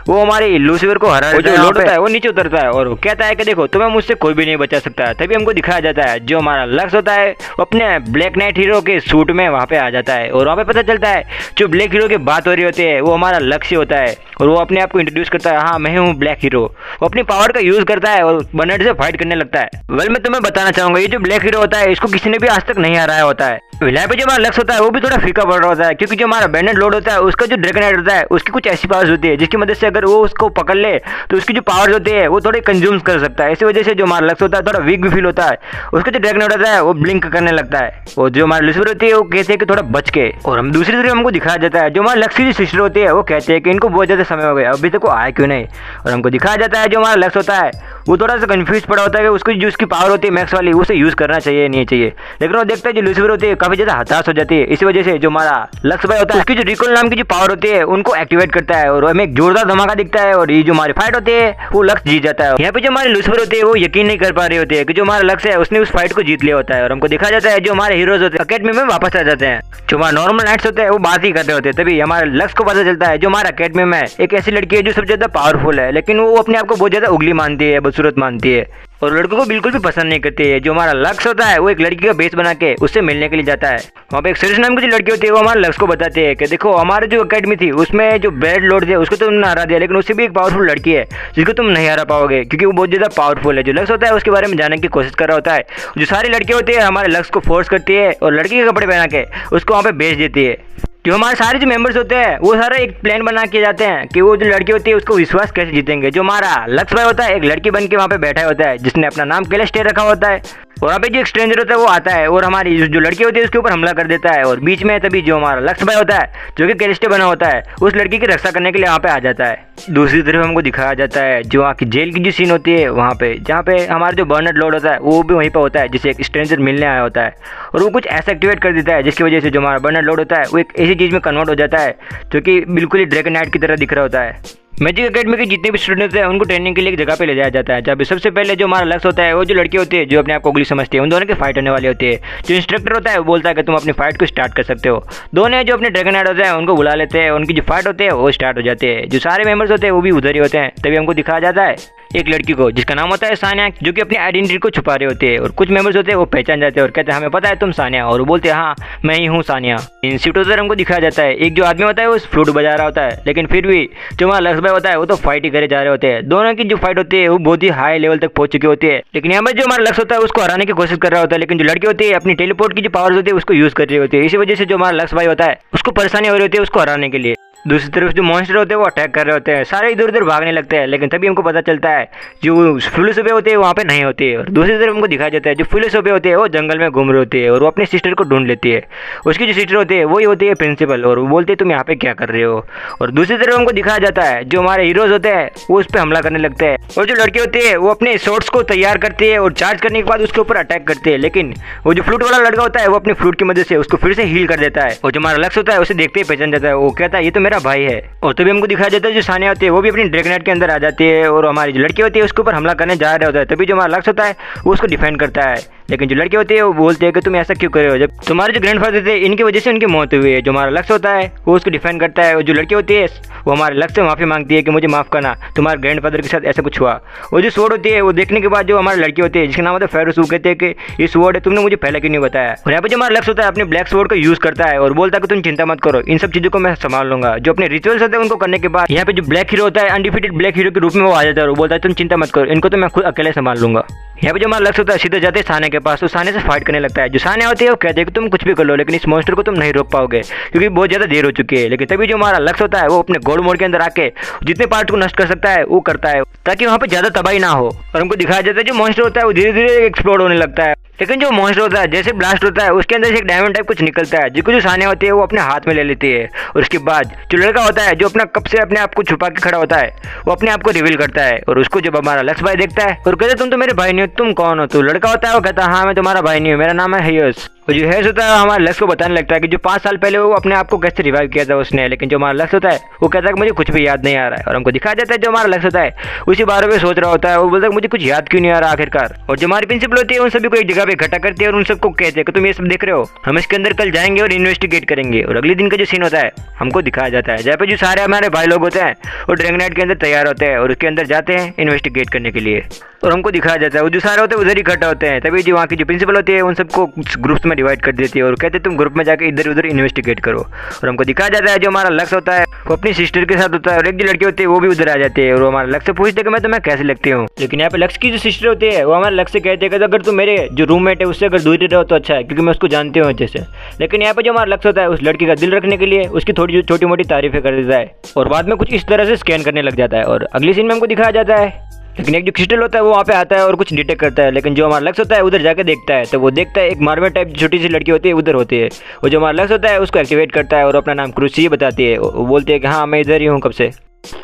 वो हमारी लूसीफर को हरा जो लॉर्ड होता है वो नीचे उतरता है और कहता है कि देखो तुम्हें मुझसे कोई भी नहीं बचा सकता। तभी हमको दिखाया जाता है जो हमारा लक्ष्य होता है वो अपने ब्लैक नाइट हीरो के सूट में वहाँ पे आ जाता है और वहाँ पे पता चलता है जो ब्लैक हीरो की बात हो रही होती है वो हमारा लक्ष्य होता है और वो अपने आप को इंट्रोड्यूस करता है, हाँ मैं हूँ ब्लैक हीरो। वो अपनी पावर का यूज करता है और बर्नेट से फाइट करने लगता है। वेल मैं तुम्हें बताना चाहूंगा ये जो ब्लैक हीरो होता है इसको किसी ने भी आज तक नहीं हराया होता है। यहाँ पे जो हमारा लक्ष्य होता है वो भी थोड़ा फीका पड़ रहा होता है क्योंकि जो हमारा बर्नेट लॉर्ड होता है उसका जो ड्रैगनाइट होता है उसकी कुछ ऐसी पावर्स होती है जिसकी मदद से अगर वो उसको पकड़ ले तो उसकी जो पावर्स होती है वो थोड़ी कंज्यूम कर सकता है। इसी वजह से जो हमारा लक्ष्य होता है थोड़ा वीक भी फील होता है। उसका जो ड्रैगनाइट होता है वो ब्लिंक करने लगता है और जो हमारी लूसीफर होती है वो कहते हैं कि थोड़ा बच के। और हम दूसरी तरफ हमको दिखाया जाता है जो हमारे लक्ष्य की सिस्टर होती है वो कहते हैं कि इनको बहुत ज्यादा समय हो गया अभी तक वो आया क्यों नहीं। और हमको दिखाया जाता है जो हमारा लक्ष्य होता है वो थोड़ा सा कंफ्यूज पड़ा होता है कि उसको जो उसकी पावर होती है मैक्स वाली उसे यूज करना चाहिए नहीं चाहिए। लेकिन वो देखता है जो लूसीफर होती है काफी ज्यादा हताश हो जाती है। इसी वजह से जो हमारा लक्ष्य भाई होता है उसकी जो रिकॉल नाम की जो पावर होती है उनको एक्टिवेट करता है और हमें एक जोरदार धमाका दिखता है और ये जो हमारी फाइट होती है वो लक्ष्य जीत जाता है। यहाँ पे जो हमारे लूसीफर होते हैं वो यकीन नहीं कर पा रहे होते हैं कि जो हमारा लक्ष्य है उसने उस फाइट को जीत लिया होता है। और हमको दिखा जाता है जो हमारे हीरोज होते हैं अकेडमी में वापस आ जाते हैं। जो हमारे नॉर्मल नाइट्स होते हैं वो बात ही कर रहे होते हैं। तभी हमारे लक्ष्य को पता चलता है जो हमारा अकेडमी में एक ऐसी लड़की है जो सबसे ज्यादा पावरफुल है लेकिन वो अपने आप को बहुत ज्यादा उगली मानती है, बदसूरत मानती है और लड़कों को बिल्कुल भी पसंद नहीं करती है। जो हमारा लक्ष्य होता है वो एक लड़की का बेस बना के उससे मिलने के लिए जाता है। वहाँ पे एक सुरेश नाम की जो लड़की होती है वो हमारे लक्ष्य को बताती है कि देखो हमारे जो अकेडमी थी उसमें जो ब्रेड लॉर्ड थे उसको तुमने हरा दिया लेकिन उससे भी एक पावरफुल लड़की है जिसको तुम नहीं हरा पाओगे क्योंकि वो बहुत ज्यादा पावरफुल है। जो लक्ष्य होता है उसके बारे में जानने की कोशिश कर रहा होता है। जो सारी लड़कियां होती है हमारे लक्ष्य को फोर्स करती है और लड़की के कपड़े पहना के उसको वहाँ पे भेज देती है। जो हमारे सारे जो मेंबर्स होते हैं वो सारे एक प्लान बना के जाते हैं कि वो जो लड़की होती है उसको विश्वास कैसे जीतेंगे। जो हमारा लक्ष्य भाई होता है एक लड़की बन के वहाँ पे बैठा होता है जिसने अपना नाम कैलेस्टे रखा होता है और वहाँ पे जो एक स्ट्रेंजर होता है वो आता है और हमारी जो लड़की होती है उसके ऊपर हमला कर देता है और बीच में तभी जो हमारा लक्ष्य भाई होता है जो कि कैलेस्टे बना होता है उस लड़की की रक्षा करने के लिए वहाँ पे आ जाता है। दूसरी तरफ हमको दिखाया जाता है जो वहाँ की जेल की जो सीन होती है वहाँ पे जहाँ पे हमारा जो बर्नेट लॉर्ड होता है वो भी वहीं पे होता है जिसे एक स्ट्रेंजर मिलने आया होता है और वो कुछ ऐसा एक्टिवेट कर देता है जिसकी वजह से जो हमारा बर्नेट लॉर्ड होता है वो एक ऐसी चीज़ में कन्वर्ट हो जाता है जो कि बिल्कुल ही ड्रैगनाइट की तरह दिख रहा होता है। मैजिक अकेडमी के जितने भी स्टूडेंट्स हैं उनको ट्रेनिंग के लिए एक जगह पे ले जाया जाता है जहाँ पे सबसे पहले जो हमारा लक्ष्य होता है वो जो लड़की होती है जो अपने आप को उगली समझती है उन दोनों की फाइट होने वाली होती है। जो इंस्ट्रक्टर होता है वो बोलता है कि तुम अपनी फाइट को स्टार्ट कर सकते हो। दोनों जो अपने ड्रैगनाइट होते हैं उनको बुला लेते हैं, उनकी जो फाइट होती है वो स्टार्ट हो जाती है। जो सारे मेंबर्स होते हैं वो भी उधर ही होते हैं। तभी हमको दिखाया जाता है एक लड़की को जिसका नाम होता है सानिया जो कि अपनी आइडेंटिटी को छुपा रहे होते हैं और कुछ मेंबर्स होते हैं वो पहचान जाते हैं और कहते हैं हमें पता है तुम सानिया और वो बोलते हैं हाँ मैं ही हूँ सानिया। इंस्टीट्यूट उधर हमको दिखाया जाता है एक जो आदमी होता है वो फ्लूट बजा रहा होता है लेकिन फिर भी जो हमारा लक्ष्य भाई होता है वो तो फाइट ही करे जा रहे होते हैं। दोनों की जो फाइट होती है वो बहुत ही हाई लेवल तक पहुंच चुकी होती है लेकिन यहाँ पर जो हमारा लक्ष्य होता है उसको हराने की कोशिश कर रहा होता है लेकिन जो लड़की होती है अपनी टेलीपोर्ट की जो पावर्स होती है उसको यूज कर रही होती है। इसी वजह से जो हमारा लक्ष्य भाई होता है उसको परेशानी हो रही होती है उसको हराने के लिए। दूसरी तरफ जो मॉन्स्टर होते हैं वो अटैक कर रहे होते हैं, सारे इधर उधर भागने लगते हैं। लेकिन तभी हमको पता चलता है जो फिलोसोफी होते हैं वहाँ पे नहीं होती है। और दूसरी तरफ हमको दिखाया जाता है जो फिलोसोफी होती है वो जंगल में घूम रही होती है और वो अपनी सिस्टर को ढूंढ लेती है। उसकी जो सिस्टर होती है वही होती है प्रिंसिपल, और वो बोलते हैं तुम यहाँ पे क्या कर रहे हो। और दूसरी तरफ हमको दिखाया जाता है जो हमारे हीरोज होते हैं वो उस पर हमला करने लगते हैं, और जो लड़की होती है वो अपने शॉट्स को तैयार करती है और चार्ज करने के बाद उसके ऊपर अटैक करती है। लेकिन वो जो फ्लूट वाला लड़का होता है वो अपनी फ्लूट की मदद से उसको फिर से हील कर देता है, और जो हमारा लक्ष्य होता है उसे देखते ही पहचान जाता है। वो कहता है ये तो मेरा भाई है। और तभी हमको दिखाया जाता है जो सानिया होती है वो भी अपनी ड्रैगनाइट के अंदर आ जाती है और हमारी जो लड़की होती है उसके ऊपर हमला करने जा रहा होता है। तभी जो हमारा लक्ष्य होता है वो उसको डिफेंड करता है। लेकिन जो लड़की होती है वो बोलते हैं कि तुम ऐसा क्यों कर रहे हो, जब तुम्हारे जो ग्रैंडफादर थे इनकी वजह से उनकी मौत हुई है। जो हमारा लक्ष्य होता है वो उसको डिफेंड करता है, और जो लड़की होती है वो हमारे लक्ष्य से माफ़ी मांगती है कि मुझे माफ़ करना, तुम्हारे ग्रैंडफादर के साथ ऐसा कुछ हुआ। और जो स्वॉर्ड होती है वो देखने के बाद जो हमारी लड़की होती है जिसका नाम होता है फेरोस, वो कहते हैं कि ये स्वॉर्ड है, तुमने मुझे पहले क्यों नहीं बताया। और यहाँ पे जो हमारा लक्ष्य होता है अपने ब्लैक स्वॉर्ड का यूज़ करता है और बोलता है कि तुम चिंता मत करो, इन सब चीज़ों को मैं संभाल लूंगा। जो अपने रिचुअल्स होते हैं उनको करने के बाद यहाँ पे जो ब्लैक हीरो होता है अनडिफिटेड ब्लैक हीरो के रूप में वो आ जाता है और बोलता है तुम चिंता मत करो, इनको तो मैं खुद अकेले संभाल लूंगा। यहाँ पे जो हमारा लक्ष्य होता है सीधे जाते हैं साने के पास, तो साने से फाइट करने लगता है। जो साने होती है वो कहते हैं कि तुम कुछ भी कर लो लेकिन इस मॉन्स्टर को तुम नहीं रोक पाओगे क्योंकि बहुत ज़्यादा देर हो चुकी है। लेकिन तभी जो हमारा लक्ष्य होता है वो अपने गोल्ड मोड के अंदर आके जितने पार्ट को नष्ट कर सकता है वो करता है ताकि वहाँ पे ज़्यादा तबाही ना हो। और हमको दिखाया जाता है जो मॉन्स्टर होता है वो धीरे धीरे एक्सप्लोड होने लगता है। लेकिन जो मॉन्स्टर होता है जैसे ब्लास्ट होता है उसके अंदर से एक डायमंड टाइप कुछ निकलता है जिसको जो सानिया होती है वो अपने हाथ में ले लेती है। और उसके बाद जो लड़का होता है जो अपना कब से अपने आप को छुपा के खड़ा होता है वो अपने आप को रिवील करता है। और उसको जब हमारा लक्ष्य भाई देखता है और कहता है तुम तो मेरे भाई नहीं हो, तुम कौन हो। तो लड़का होता है वो कहता है हाँ मैं तुम्हारा भाई नहीं हूँ, मेरा नाम है हेयस। और जो हेयस होता है हमारे लक्ष्य को बताने लगता है कि जो 5 साल पहले वो अपने आप को कैसे रिवाइव किया था उसने। लेकिन जो हमारा लक्ष्य होता है वो कहता है कि मुझे कुछ भी याद नहीं आ रहा है। और हमको दिखाया जाता है जो हमारा लक्ष्य होता है उसी बारे में सोच रहा होता है, वो बोलता है मुझे कुछ याद क्यों नहीं आ रहा आखिरकार। और जो हमारी प्रिंसिपल होती है उन सभी को एक जगह पे इकट्ठा करती है और उन सबको कहते हैं कि तुम ये सब देख रहे हो, हम इसके अंदर कल जाएंगे और इन्वेस्टिगेट करेंगे। और अगले दिन का जो सीन होता है हमको दिखाया जाता है जहाँ पे जो सारे हमारे भाई लोग होते हैं वो ड्रैगनाइट के अंदर तैयार होते हैं और उसके अंदर जाते हैं इन्वेस्टिगेट करने के लिए। और हमको दिखाया जाता है वो जो सारे होते हैं उधर इकट्ठा होते हैं। तभी जो वहाँ की जो प्रिंसिपल होती है उन सबको ग्रुप्स में डिवाइड कर देती है और कहते हैं तुम ग्रुप में जाकर इधर उधर इन्वेस्टिगेट करो। और हमको दिखाया जाता है जो हमारा लक्ष्य होता है वो अपनी सिस्टर के साथ होता है और एक जो लड़की होती है वो भी उधर आ जाती है और वो हमारा लक्ष्य पूछते हैं कि मैं तुम्हें कैसे लगती हूँ। लेकिन यहाँ पे लक्ष्य की जो सिस्टर होती है वो हमारे लक्ष्य कहते हैं कि अगर तुम मेरे जो रूममेट है उससे अगर दूर रहो तो अच्छा है क्योंकि मैं उसको जानती हूँ अच्छे से। लेकिन यहाँ पे जो हमारा लक्ष्य होता है उस लड़की का दिल रखने के लिए उसकी थोड़ी छोटी मोटी तारीफें कर देता है और बाद में कुछ इस तरह से स्कैन करने लग जाता है। और अगली सीन में हमको दिखाया जाता है लेकिन एक जो क्रिस्टल होता है वो वहाँ पे आता है और कुछ डिटेक्ट करता है। लेकिन जो हमारा लक्ष्य होता है उधर जाके देखता है तो वो देखता है एक मार्बल टाइप छोटी सी लड़की होती है उधर होती है। और जो हमारा लक्ष्य होता है उसको एक्टिवेट करता है और अपना नाम क्रूसी बताती है। वो बोलती है कि हाँ मैं इधर ही हूँ कब से।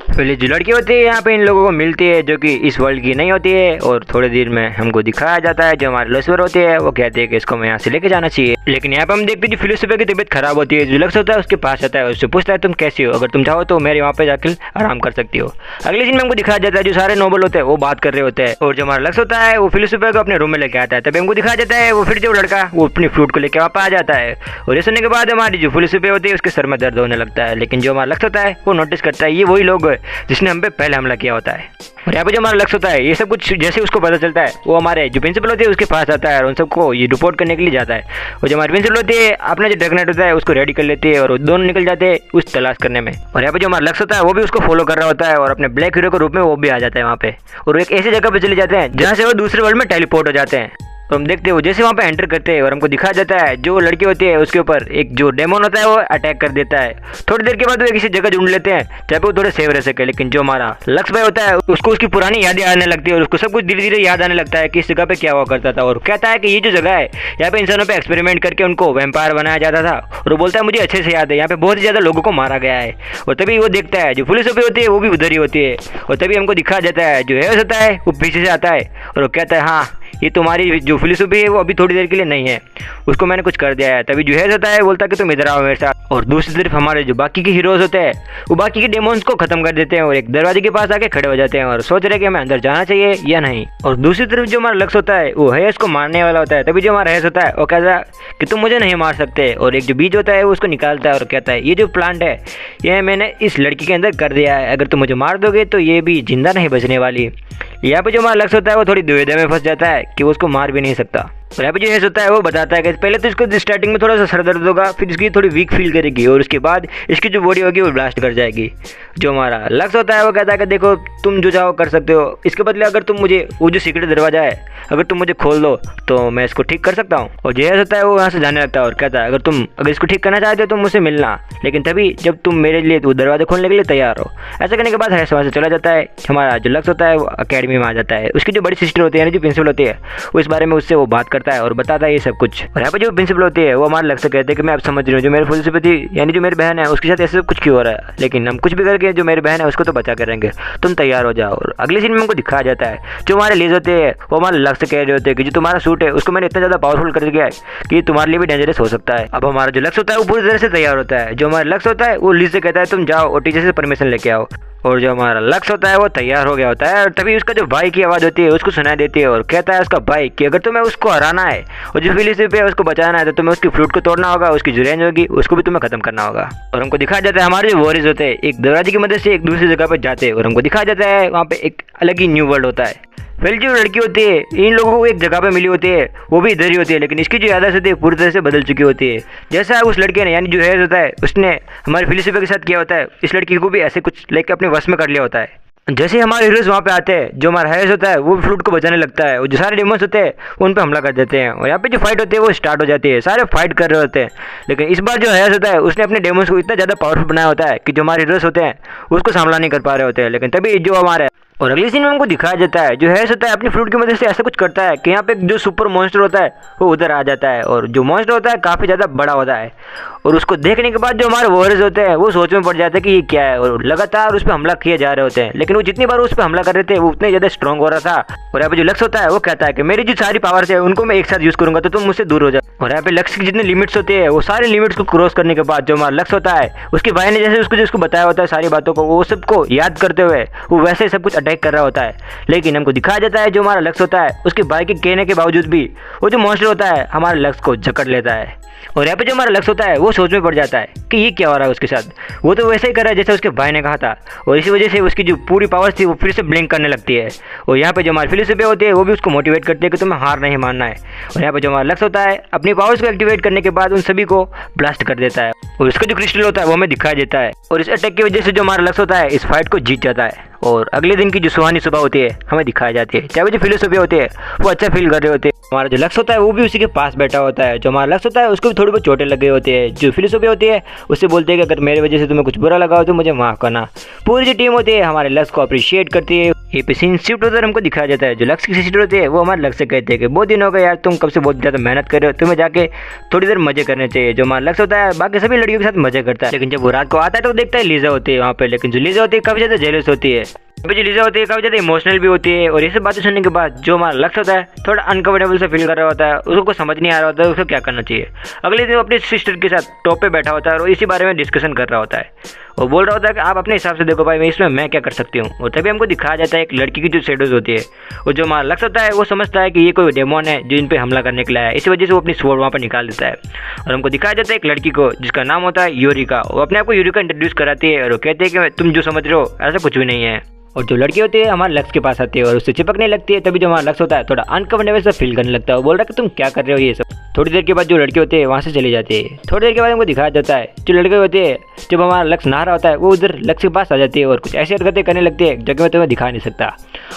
पहले जो लड़की होती है यहाँ पे इन लोगों को मिलती है जो कि इस वर्ल्ड की नहीं होती है और थोड़ी देर में हमको दिखाया जाता है जो हमारे लक्ष्य होते हैं वो कहते हैं कि इसको मैं यहाँ से लेके जाना चाहिए। लेकिन यहाँ पे हम देखते हैं जो फिलोसोफी की तबीयत खराब होती है, जो लक्ष्य होता है उसके पास आता है उससे पूछता है तुम कैसी हो, अगर तुम चाहो तो मेरे वहाँ पे जाकर आराम कर सकती हो। अगले दिन में हमको दिखाया जाता है जो सारे नोबल होते हैं वो बात कर रहे होते हैं और जो हमारा लक्ष्य होता है वो फिलोसोफी को अपने रूम में लेके आता है। तभी हमको दिखाया जाता है वो फिर जो लड़का वो अपनी फ्लूट को लेकर वहाँ पे आ जाता है और ये सुनने के बाद हमारी जो फिलोसोफी होती है उसके सर में दर्द होने लगता है। लेकिन जो हमारा लक्ष्य होता है वो नोटिस करता है ये वही लोग जिसने हम पे पहले हमला किया होता है। और यहाँ पे जो हमारा लक्ष्य होता है ये सब कुछ जैसे उसको पता चलता है वो हमारे जो प्रिंसिपल होती है उसके पास आता है और उन सबको ये रिपोर्ट करने के लिए जाता है। और जो हमारी प्रिंसिपल होती है अपना जो ड्रैगनाइट होता है उसको रेडी कर लेती है और वो दोनों निकल जाते हैं उस तलाश करने में। और यहाँ पे जो हमारा लक्ष्य होता है वो भी उसको फॉलो कर रहा होता है और अपने ब्लैक हीरो के रूप में वो भी आ जाता है वहाँ पे और एक ऐसी जगह पे चले जाते हैं जहाँ से वो दूसरे वर्ल्ड में टेलीपोर्ट हो जाते हैं। तो हम देखते हैं वो जैसे वहाँ पे एंटर करते हैं और हमको दिखाया जाता है जो लड़की होती है उसके ऊपर एक जो डेमोन होता है वो अटैक कर देता है। थोड़ी देर के बाद वो किसी जगह ढूंढ लेते हैं जहाँ पे वो थोड़े सेव रह सके। लेकिन जो हमारा लक्ष्य भाई होता है उसको उसकी पुरानी यादें आने लगती है और उसको सब कुछ धीरे धीरे याद आने लगता है कि इस जगह पे क्या हुआ करता था और कहता है कि ये जो जगह है यहाँ पे इंसानों पे एक्सपेरिमेंट करके उनको वैम्पायर बनाया जाता था। और वो बोलता है मुझे अच्छे से याद है यहाँ पे बहुत ही ज़्यादा लोगों को मारा गया है। और तभी वो देखता है जो फिलोसोफी होती है वो भी उधर ही होती है और तभी हमको दिखाया जाता है जो हेयस होता है वो पीछे से आता है और वो कहता है हाँ ये तुम्हारी जो फिलोसोफी है वो अभी थोड़ी देर के लिए नहीं है, उसको मैंने कुछ कर दिया है। तभी जो हेयस होता है बोलता है कि तुम इधर आओ मेरे साथ। और दूसरी तरफ हमारे जो बाकी के हीरोज होते हैं वो बाकी के डेमोन्स को खत्म कर देते हैं और एक दरवाजे के पास आके खड़े हो जाते हैं और सोच रहे कि हमें अंदर जाना चाहिए या नहीं। और दूसरी तरफ जो हमारा लक्ष्य होता है वो हेयस को मारने वाला होता है। तभी जो हमारा हेयस होता है वो कहता है कि तुम मुझे नहीं मार सकते और एक जो बीज होता है वो उसको निकालता है और कहता है ये जो प्लांट है ये मैंने इस लड़की के अंदर कर दिया है, अगर तुम मुझे मार दोगे तो ये भी जिंदा नहीं बचने वाली। यहाँ पे जो हमारा लक्ष्य होता है वो थोड़ी दुविधा में फंस जाता है कि वो उसको मार भी नहीं सकता। और यहाँ पे जो हेस होता है वो बताता है कि पहले तो इसको स्टार्टिंग में थोड़ा सा सर दर्द होगा, फिर इसकी थोड़ी वीक फील करेगी और उसके बाद इसकी जो बॉडी होगी वो ब्लास्ट कर जाएगी। जो हमारा लक्ष्य होता है वो कहता है कि देखो तुम जो चाहो कर सकते हो, इसके बदले अगर तुम मुझे वो जो सीक्रेट दरवाजा है अगर तुम मुझे खोल दो तो मैं इसको ठीक कर सकता हूँ। और जो हेस होता है वो यहाँ से जाने लगता है और कहता है अगर इसको ठीक करना चाहते हो तो मुझसे मिलना, लेकिन तभी जब तुम मेरे लिए वो दरवाजा खोलने के लिए तैयार हो। ऐसा करने के बाद हेस वहाँ से चला जाता है। हमारा जो लक्ष्य होता है वो अकेडमी में आ जाता है। उसकी जो बड़ी सिस्टर होती है यानी जो प्रिंसिपल होती है वो इस बारे में उससे वो बात करता है और बताता है ये सब कुछ। और यहाँ पे जो प्रिंसिपल होती है वो हमारे लक्ष्य कहते हैं कि मैं अब समझ रही हूँ जो मेरे फुलसफे थी यानी जो मेरी बहन है उसके साथ ऐसे कुछ क्यों हो रहा है, लेकिन हम कुछ भी करके जो मेरी बहन है उसको तो बचा के रहेंगे, तुम तैयार हो जाओ। और अगले सीन में हमको दिखाया जाता है जो हमारे लीज होते हैं वो हमारे लक्ष्य कह रहे होते हैं कि जो तुम्हारा सूट है उसको मैंने इतना ज़्यादा पावरफुल कर दिया है कि तुम्हारे लिए भी डेंजरस हो सकता है। अब हमारा जो लक्ष्य होता है वो पूरी तरह से तैयार होता है। जो हमारा लक्ष्य होता है वो लीज से कहता है तुम जाओ और टीचर से परमिशन लेके आओ। और जो हमारा लक्ष्य होता है वो तैयार हो गया होता है और तभी उसका जो भाई की आवाज़ होती है उसको सुनाई देती है और कहता है उसका भाई कि अगर तुम्हें उसको हराना है और जो फिलिसिप है उसको बचाना है तो तुम्हें उसकी फ्रूट को तोड़ना होगा, उसकी जो रेंज होगी उसको भी तुम्हें खत्म करना होगा। और हमको दिखाया जाता है हमारे जो वॉरियर्स होते हैं एक दरवाजे की मदद से एक दूसरी जगह पर जाते हैं और हमको दिखाया जाता है वहाँ पे एक अलग ही न्यू वर्ल्ड होता है। पहले जो लड़की होती है इन लोगों को एक जगह पे मिली होती है वो भी इधर ही होती है, लेकिन इसकी जो यादें होती है पूरी तरह से बदल चुकी होती है। जैसा उस लड़के ने यानी जो हेज होता है उसने हमारे फिलिसिफा के साथ किया होता है, इस लड़की को भी ऐसे कुछ लेके अपने वश में कर लिया होता है। जैसे हमारे हीरोज वहाँ पे आते हैं जो हमारा हेज होता है वो फ्लूट को बचाने लगता है और जो सारे डेमोन्स होते हैं वो उन पे हमला कर देते हैं और यहाँ पे जो फाइट होती है वो स्टार्ट हो जाती है। सारे फाइट कर रहे होते हैं, लेकिन इस बार जो हेज होता है उसने अपने डेमोन्स को इतना ज़्यादा पावरफुल बनाया होता है कि जो हमारे हीरोज होते हैं उसको सामना नहीं कर पा रहे होते हैं। लेकिन तभी जो हमारे और अगले सीन में हमको दिखाया जाता है जो हेस होता है अपनी फ्लूट की मदद से ऐसा कुछ करता है कि यहाँ पे जो सुपर मॉन्स्टर होता है वो उधर आ जाता है और जो मॉन्स्टर होता है काफ़ी ज़्यादा बड़ा होता है। और उसको देखने के बाद जो हमारे वॉरियर्स होते हैं वो सोच में पड़ जाते हैं कि ये क्या है और लगातार उस पर हमला किए जा रहे होते हैं, लेकिन वो जितनी बार उस पर हमला कर रहे थे वो उतने ज़्यादा स्ट्रॉन्ग हो रहा था। और यहाँ पे जो लक्ष्य होता है वो कहता है कि मेरी जो सारी पावर्स है उनको मैं एक साथ यूज़ करूंगा तो तुम मुझसे दूर हो जाओ। और यहाँ पे लक्ष्य की जितनी लिमिट्स होती है वो सारी लिमिट्स को क्रॉस करने के बाद जो हमारा लक्ष्य होता है उसके भाई ने जैसे उसको बताया होता है सारी बातों को वो सबको याद करते हुए वो वैसे सब कुछ अटैक कर रहा होता है। लेकिन हमको दिखाया जाता है जो हमारा लक्ष्य होता है उसके भाई के कहने के बावजूद भी वो जो मॉन्स्टर होता है हमारे लक्ष्य को जकड़ लेता है। और यहाँ पे जो हमारा लक्ष्य होता है वो सोच में पड़ जाता है कि ये क्या हो रहा है उसके साथ, वो तो वैसे ही कर रहा है जैसे उसके भाई ने कहा था और इसी वजह से उसकी जो पूरी पावर्स थी वो फिर से ब्लिंक करने लगती है। और यहाँ पे जो हमारी फिलिसिफा होती है वो भी उसको मोटिवेट करती है कि तुम्हें हार नहीं मानना है। और यहाँ पे जो हमारा लक्ष्य होता है अपनी पावर्स को एक्टिवेट करने के बाद उन सभी को ब्लास्ट कर देता है और इसका जो क्रिस्टल होता है वो हमें दिखाई देता है और इस अटैक की वजह से जो हमारा लक्ष्य होता है इस फाइट को जीत जाता है। और अगले दिन की जो सुहानी सुबह होती है हमें दिखाई जाती है, चाहे वो जो फिलोसफी होती है वो अच्छा फील कर रहे होते हैं। हमारा जो लक्ष्य होता है वो भी उसी के पास बैठा होता है। जो हमारा लक्ष्य होता है उसको भी थोड़ी बहुत चोटें लगे होती है। जो फिलोसफी होती है उससे बोलते हैं कि अगर मेरे वजह से तुम्हें कुछ बुरा लगा हो तो मुझे माफ़ करना। पूरी जो टीम होती है हमारे लक्ष्य को अप्रिशिएट करती है। ये पे सीन शिफ्ट होकर हमको दिखाया जाता है जो लक्ष्य की सिस्टर होती है वो हमारे लक्ष्य कहते हैं कि बहुत दिन हो गए यार, तुम कब से बहुत ज़्यादा मेहनत कर रहे हो, तुम्हें जाके थोड़ी देर मजे करने चाहिए। जो हमारा लक्ष्य होता है बाकी सभी लड़कियों के साथ मजे करता है, लेकिन जब वो रात को आता है तो देखता है लीजा होती है वहाँ पे। लेकिन जो लीजा होती है काफ़ी ज़्यादा जेलस होती है, जो लीजा होती है काफ़ी ज़्यादा इमोशनल भी होती है। और ये सब बातें सुनने के बाद जो हमारा लक्ष्य होता है थोड़ा अनकंफर्टेबल से फील कर रहा होता है, उसको कुछ समझ नहीं आ रहा होता है उसको क्या करना चाहिए। अगले दिन अपनी सिस्टर के साथ टॉप पे बैठा होता है और इसी बारे में डिस्कशन कर रहा होता है और बोल रहा होता है कि आप अपने हिसाब से देखो भाई इसमें मैं क्या कर सकती हूँ। और तभी हमको दिखाया जाता है एक लड़की की जो शेडोज होती है और जो हमारा लक्ष्य होता है वो समझता है कि ये कोई डेमोन है जो इन पे हमला करने के लिए है, इसी वजह से वो अपनी स्वॉर्ड वहाँ पर निकाल देता है। और हमको दिखाया जाता है एक लड़की को जिसका नाम होता है यूरिका। वो अपने आप को यूरिका इंट्रोड्यूस कराती है और वो कहते हैं कि तुम जो समझ रहे हो ऐसा कुछ भी नहीं है। और जो लड़की होती है हमारे लक्ष्य के पास आती है और उससे चिपकने लगती है। तभी जो हमारा लक्ष्य होता है थोड़ा अनकंफर्टेबल सा फील करने लगता है, वो बोल रहा है कि तुम क्या कर रहे हो ये सब। थोड़ी देर के बाद जो लड़की होती है वहाँ से चली जाती है। थोड़ी देर के बाद हमको दिखाया जाता है जो लड़की होती है जब हमारा लक्ष्य नहा रहा होता है वो उधर लक्ष्य के पास आ जाती है और कुछ ऐसी हरकतें करने लगती है जगह में तुम्हें दिखा नहीं सकता।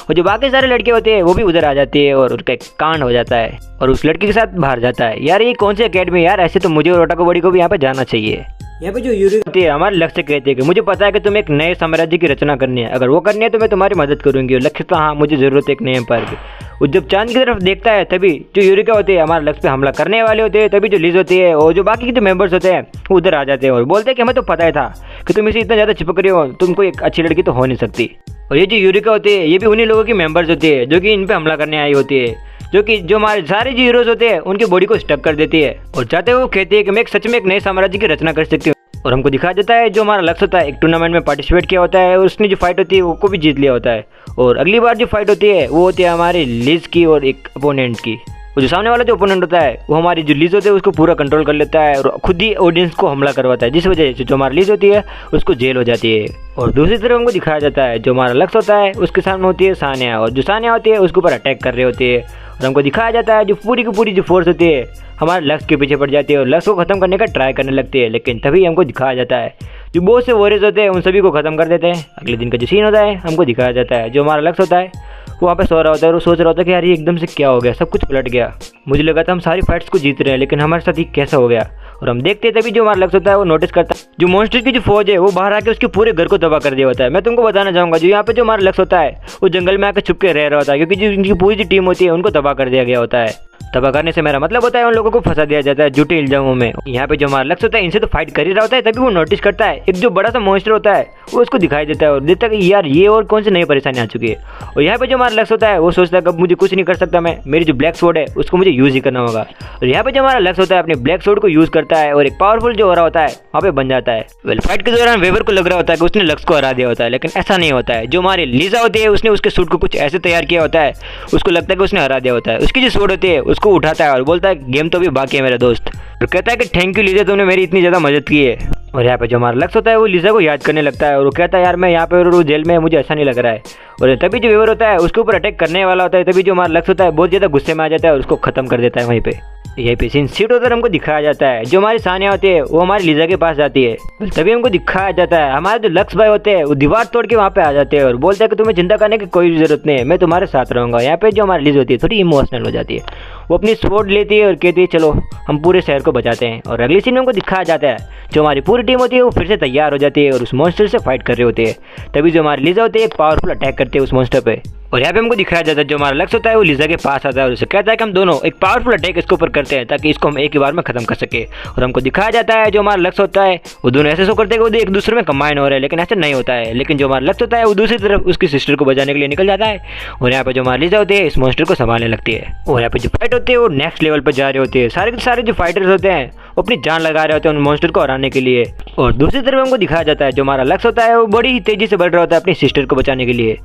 और जो बाकी सारे लड़के होते हैं वो भी उधर आ जाती है और उसका एक कांड हो जाता है और उस लड़की के साथ बाहर जाता है। यार ये कौन सी अकेडमी यार, ऐसे तो मुझे और ओटाको बॉडी को भी यहाँ पे जाना चाहिए। यहाँ पे जो यूरी होती है हमारे लक्ष्य कहते हैं कि मुझे पता है कि तुम्हें एक नए साम्राज्य की रचना करनी है, अगर वो करनी है तो मैं तुम्हारी मदद करूंगी। और लक्ष्य तो हाँ मुझे जरूरत है एक नए एम्पायर की। और जब चांद की तरफ देखता है तभी जो यूरिका होती है हमारे लक्ष्य पे हमला करने वाले होते हैं। तभी जो लीज होती है और जो बाकी के जो मेंबर्स होते हैं वो उधर आ जाते हैं और बोलते हैं कि हमें तो पता ही था कि तुम इसे इतना ज़्यादा चिपक रही हो, तुम कोई एक अच्छी लड़की तो हो नहीं सकती। और ये जो यूरिका होती है ये भी उन्हीं लोगों की मेंबर्स होती है जो कि इन पर हमला करने आई होती है, जो हमारे सारे जो हीरोज होते हैं उनकी बॉडी को स्टक कर देती है और चाहते हुए वो कहती है कि मैं सच में एक नए साम्राज्य की रचना कर सकती हूँ। और हमको दिखाया जाता है जो हमारा लक्ष्य होता है एक टूर्नामेंट में पार्टिसिपेट किया होता है और उसने जो फाइट होती है वो भी जीत लिया होता है। और अगली बार जो फाइट होती है वो होती है हमारी लिज की और एक अपोनेंट की। और जो सामने वाला जो ओपोनेंट होता है वो हमारी जो लीज होती है उसको पूरा कंट्रोल कर लेता है और खुद ही ऑडियंस को हमला करवाता है, जिस वजह से जो हमारी लीज होती है उसको जेल हो जाती है। और दूसरी तरफ हमको दिखाया जाता है जो हमारा लक्ष्य होता है उसके सामने होती है सानिया और जो सानिया होती है उसके ऊपर अटैक कर रही होती है। और हमको दिखाया जाता है जो पूरी की पूरी जो फोर्स होती है हमारे लक्ष्य के पीछे पड़ जाती है और लक्ष्य को खत्म करने का ट्राई करने लगती है। लेकिन तभी हमको दिखाया जाता है जो बहुत से वॉरियर्स होते हैं उन सभी को खत्म कर देते हैं। अगले दिन का जो सीन होता है हमको दिखाया जाता है जो हमारा लक्ष्य होता है वो वहाँ पे सो रहा होता है और वो सोच रहा होता है कि यार ये एकदम से क्या हो गया, सब कुछ पलट गया। मुझे लगा था हम सारी फाइट्स को जीत रहे हैं लेकिन हमारे साथ ही कैसा हो गया। और हम देखते हैं तभी जो हमारा लक्ष्य होता है वो नोटिस करता है जो मॉन्स्टर की जो फौज है वो बाहर आके उसके पूरे घर को तबाह कर दिया होता है। मैं तुमको बताना चाहूँगा जो यहाँ पे जो हमारा लक्ष्य होता है वो जंगल में आकर छुप के रह रहा होता है क्योंकि जो इनकी पूरी जो टीम होती है उनको तबाह कर दिया गया होता है। तबाह करने से मेरा मतलब होता है उन लोगों को फंसा दिया जाता है झूठे इल्जामों में। यहाँ पे जो हमारा लक्ष्य होता है इनसे तो फाइट कर ही रहा होता है तभी वो नोटिस करता है एक जो बड़ा सा मॉन्स्टर होता है वो उसको दिखाई देता है और देखता है कि यार ये और कौन सी नई परेशानी आ चुकी है। और यहाँ पे जो हमारा लक्ष्य होता है वो सोचता है कि अब मुझे कुछ नहीं कर सकता मैं, मेरी जो ब्लैक स्वॉर्ड है उसको मुझे यूज़ ही करना होगा। और यहाँ पे जो हमारा लक्ष्य होता है अपने ब्लैक स्वॉर्ड को यूज़ करता है और एक पावरफुल जो हो रहा होता है वहाँ पे बन जाता है। वेल फाइट के दौरान वेवर को लग रहा होता है कि उसने लक्ष्य को हरा दिया होता है लेकिन ऐसा नहीं होता है। जो हमारी लीजा होती है उसने उसके सूट को कुछ ऐसे तैयार किया होता है उसको लगता है कि उसने हरा दिया होता है। उसकी जो स्वॉर्ड होती है उसको उठाता है और बोलता है गेम तो अभी बाकी है मेरा दोस्त। और कहता है कि थैंक यू लीजा तुमने मेरी इतनी ज़्यादा मदद की है। और यहाँ पे जो हमारा लक्ष्य होता है वो लीजा को याद करने लगता है और वो कहता है यार मैं यहाँ पे जेल में मुझे ऐसा नहीं लग रहा है। और तभी जो वेवर होता है उसके ऊपर अटैक करने वाला होता है तभी जो हमारा लक्ष्य होता है बहुत ज़्यादा गुस्से में आ जाता है और उसको खत्म कर देता है। वहीं पे यहीं पे सीन सीट होकर हमको दिखाया जाता है जो हमारी सानिया होती है वो हमारी लीजा के पास जाती है। तभी हमको दिखाया जाता है हमारे जो लक्ष्य भाई होते हैं वो दीवार तोड़ के वहाँ पे आ जाते हैं और बोलते हैं कि तुम्हें चिंता करने की कोई जरूरत नहीं है, मैं तुम्हारे साथ रहूँगा। यहाँ पे जो हमारी लीज होती है थोड़ी इमोशनल हो जाती है, वो अपनी स्वॉर्ड लेती है और कहती है चलो हम पूरे शहर को बचाते हैं। और अगले सीन में हमको दिखाया जाता है जो हमारी पूरी टीम होती है वो फिर से तैयार हो जाती है और उस मॉन्स्टर से फाइट कर रहे होते हैं। तभी जो हमारी लीजा होती है एक पावरफुल अटैक करते हैं उस मॉन्स्टर पे। और यहाँ पे हमको दिखाया जाता है जो हमारा लक्ष्य होता है वो लीजा के पास आता है और उसे कहता है कि हम दोनों एक पावरफुल अटैक इसके ऊपर करते हैं ताकि इसको हम एक ही बार में खत्म कर सके। और हमको दिखाया जाता है जो हमारा लक्ष्य होता है वो दोनों ऐसे शो करते हैं कि वो एक दूसरे में कंबाइन हो रहे हैं लेकिन ऐसा नहीं होता है। लेकिन जो हमारा लक्ष्य होता है वो दूसरी तरफ उसकी सिस्टर को बचाने के लिए निकल जाता है और यहाँ पे जो हमारी लीजा होती है इस मॉन्स्टर को संभालने लगती है। और यहाँ पे जो फाइट होती है वो नेक्स्ट लेवल पर जा रही होती है। सारे के सारे जो फाइटर्स होते हैं वो अपनी जान लगा रहे होते हैं उन मॉन्स्टर को हराने के लिए। और दूसरी तरफ हमको दिखाया जाता है जो हमारा लक्ष्य होता है वो बड़ी ही तेजी से बढ़ रहा होता है अपनी सिस्टर को बचाने के लिए।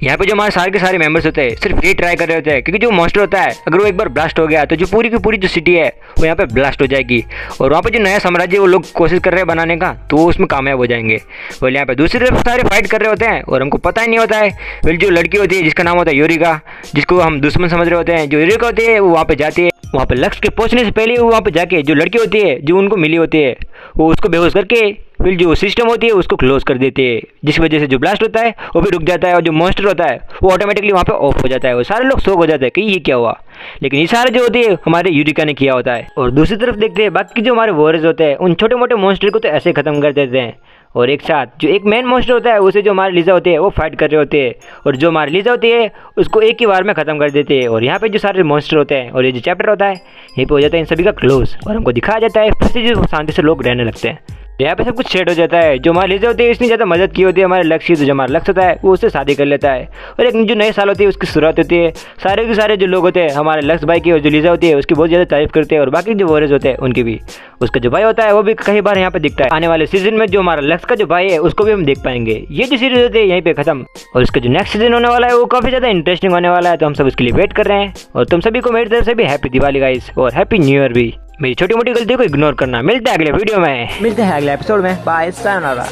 यहाँ पे जो हमारे सारे के सारे मेंबर्स होते हैं सिर्फ ये ट्राई कर रहे होते हैं क्योंकि जो मॉन्स्टर होता है अगर वो एक बार ब्लास्ट हो गया तो जो पूरी की पूरी जो सिटी है वो यहाँ पे ब्लास्ट हो जाएगी और वहाँ पे जो नया साम्राज्य वो लोग कोशिश कर रहे हैं बनाने का तो वो उसमें कामयाब हो जाएंगे। और यहाँ पे दूसरी तरफ सारे फाइट कर रहे होते हैं और हमको पता ही नहीं होता है। फिर जो लड़की होती है जिसका नाम होता है यूरिका, जिसको हम दुश्मन समझ रहे होते हैं, जो यूरिका होती है वो वहाँ पे जाती है। वहाँ पे लक्ष्य के पहुँचने से पहले वो वहाँ पे जाके जो लड़की होती है जो उनको मिली होती है वो उसको बेहोश करके फिर जो सिस्टम होती है उसको क्लोज कर देते हैं जिस वजह से जो ब्लास्ट होता है वो भी रुक जाता है और जो मॉन्स्टर होता है वो ऑटोमेटिकली वहाँ पे ऑफ हो जाता है और सारे लोग शॉक हो जाते हैं कि ये क्या हुआ। लेकिन ये सारे जो होती है हमारे यूरिका ने किया होता है। और दूसरी तरफ देखते हैं बाकी जो हमारे वॉरियर्स होते हैं उन छोटे मोटे मॉन्स्टर को तो ऐसे खत्म कर देते हैं और एक साथ जो एक मेन मॉन्स्टर होता है उसे जो हमारी लीजा होती है वो फाइट कर रहे होते हैं और जो हमारी लीजा होती है उसको एक ही बार में खत्म कर देते हैं। और यहाँ पे जो सारे मॉन्स्टर होते हैं और ये जो चैप्टर होता है यहीं पे हो जाता है इन सभी का क्लोज और हमको दिखाया जाता है फिर से जो शांति से लोग रहने लगते हैं। यहाँ पे सब कुछ सेट हो जाता है। जो हमारी लीजा होती है इसने ज़्यादा मदद की होती है हमारे लक्ष्य, जो हमारा लक्ष्य होता है वो उससे शादी कर लेता है और एक जो नए साल होती है उसकी शुरुआत होती है। सारे के सारे जो लोग होते हैं हमारे लक्ष्य भाई की और जो लीजा होती है उसकी बहुत ज़्यादा तारीफ करते हैं और बाकी जो वॉरियर्स होते हैं उनकी भी। उसका जो भाई होता है वो भी कई बार यहाँ पे दिखता है। आने वाले सीजन में जो हमारा लक्ष्य का जो भाई है उसको भी हम देख पाएंगे। ये जो सीरीज होती है यहीं पे खत्म और इसका जो नेक्स्ट सीजन होने वाला है वो काफ़ी ज़्यादा इंटरेस्टिंग होने वाला है तो हम सब उसके लिए वेट कर रहे हैं। और तुम सभी को मेरी तरफ से भी हैप्पी दिवाली गाइस और हैप्पी न्यू ईयर भी। मेरी छोटी मोटी गलतियों को इग्नोर करना। मिलते हैं अगले वीडियो में, मिलते हैं अगले एपिसोड में। Bye, sayonara.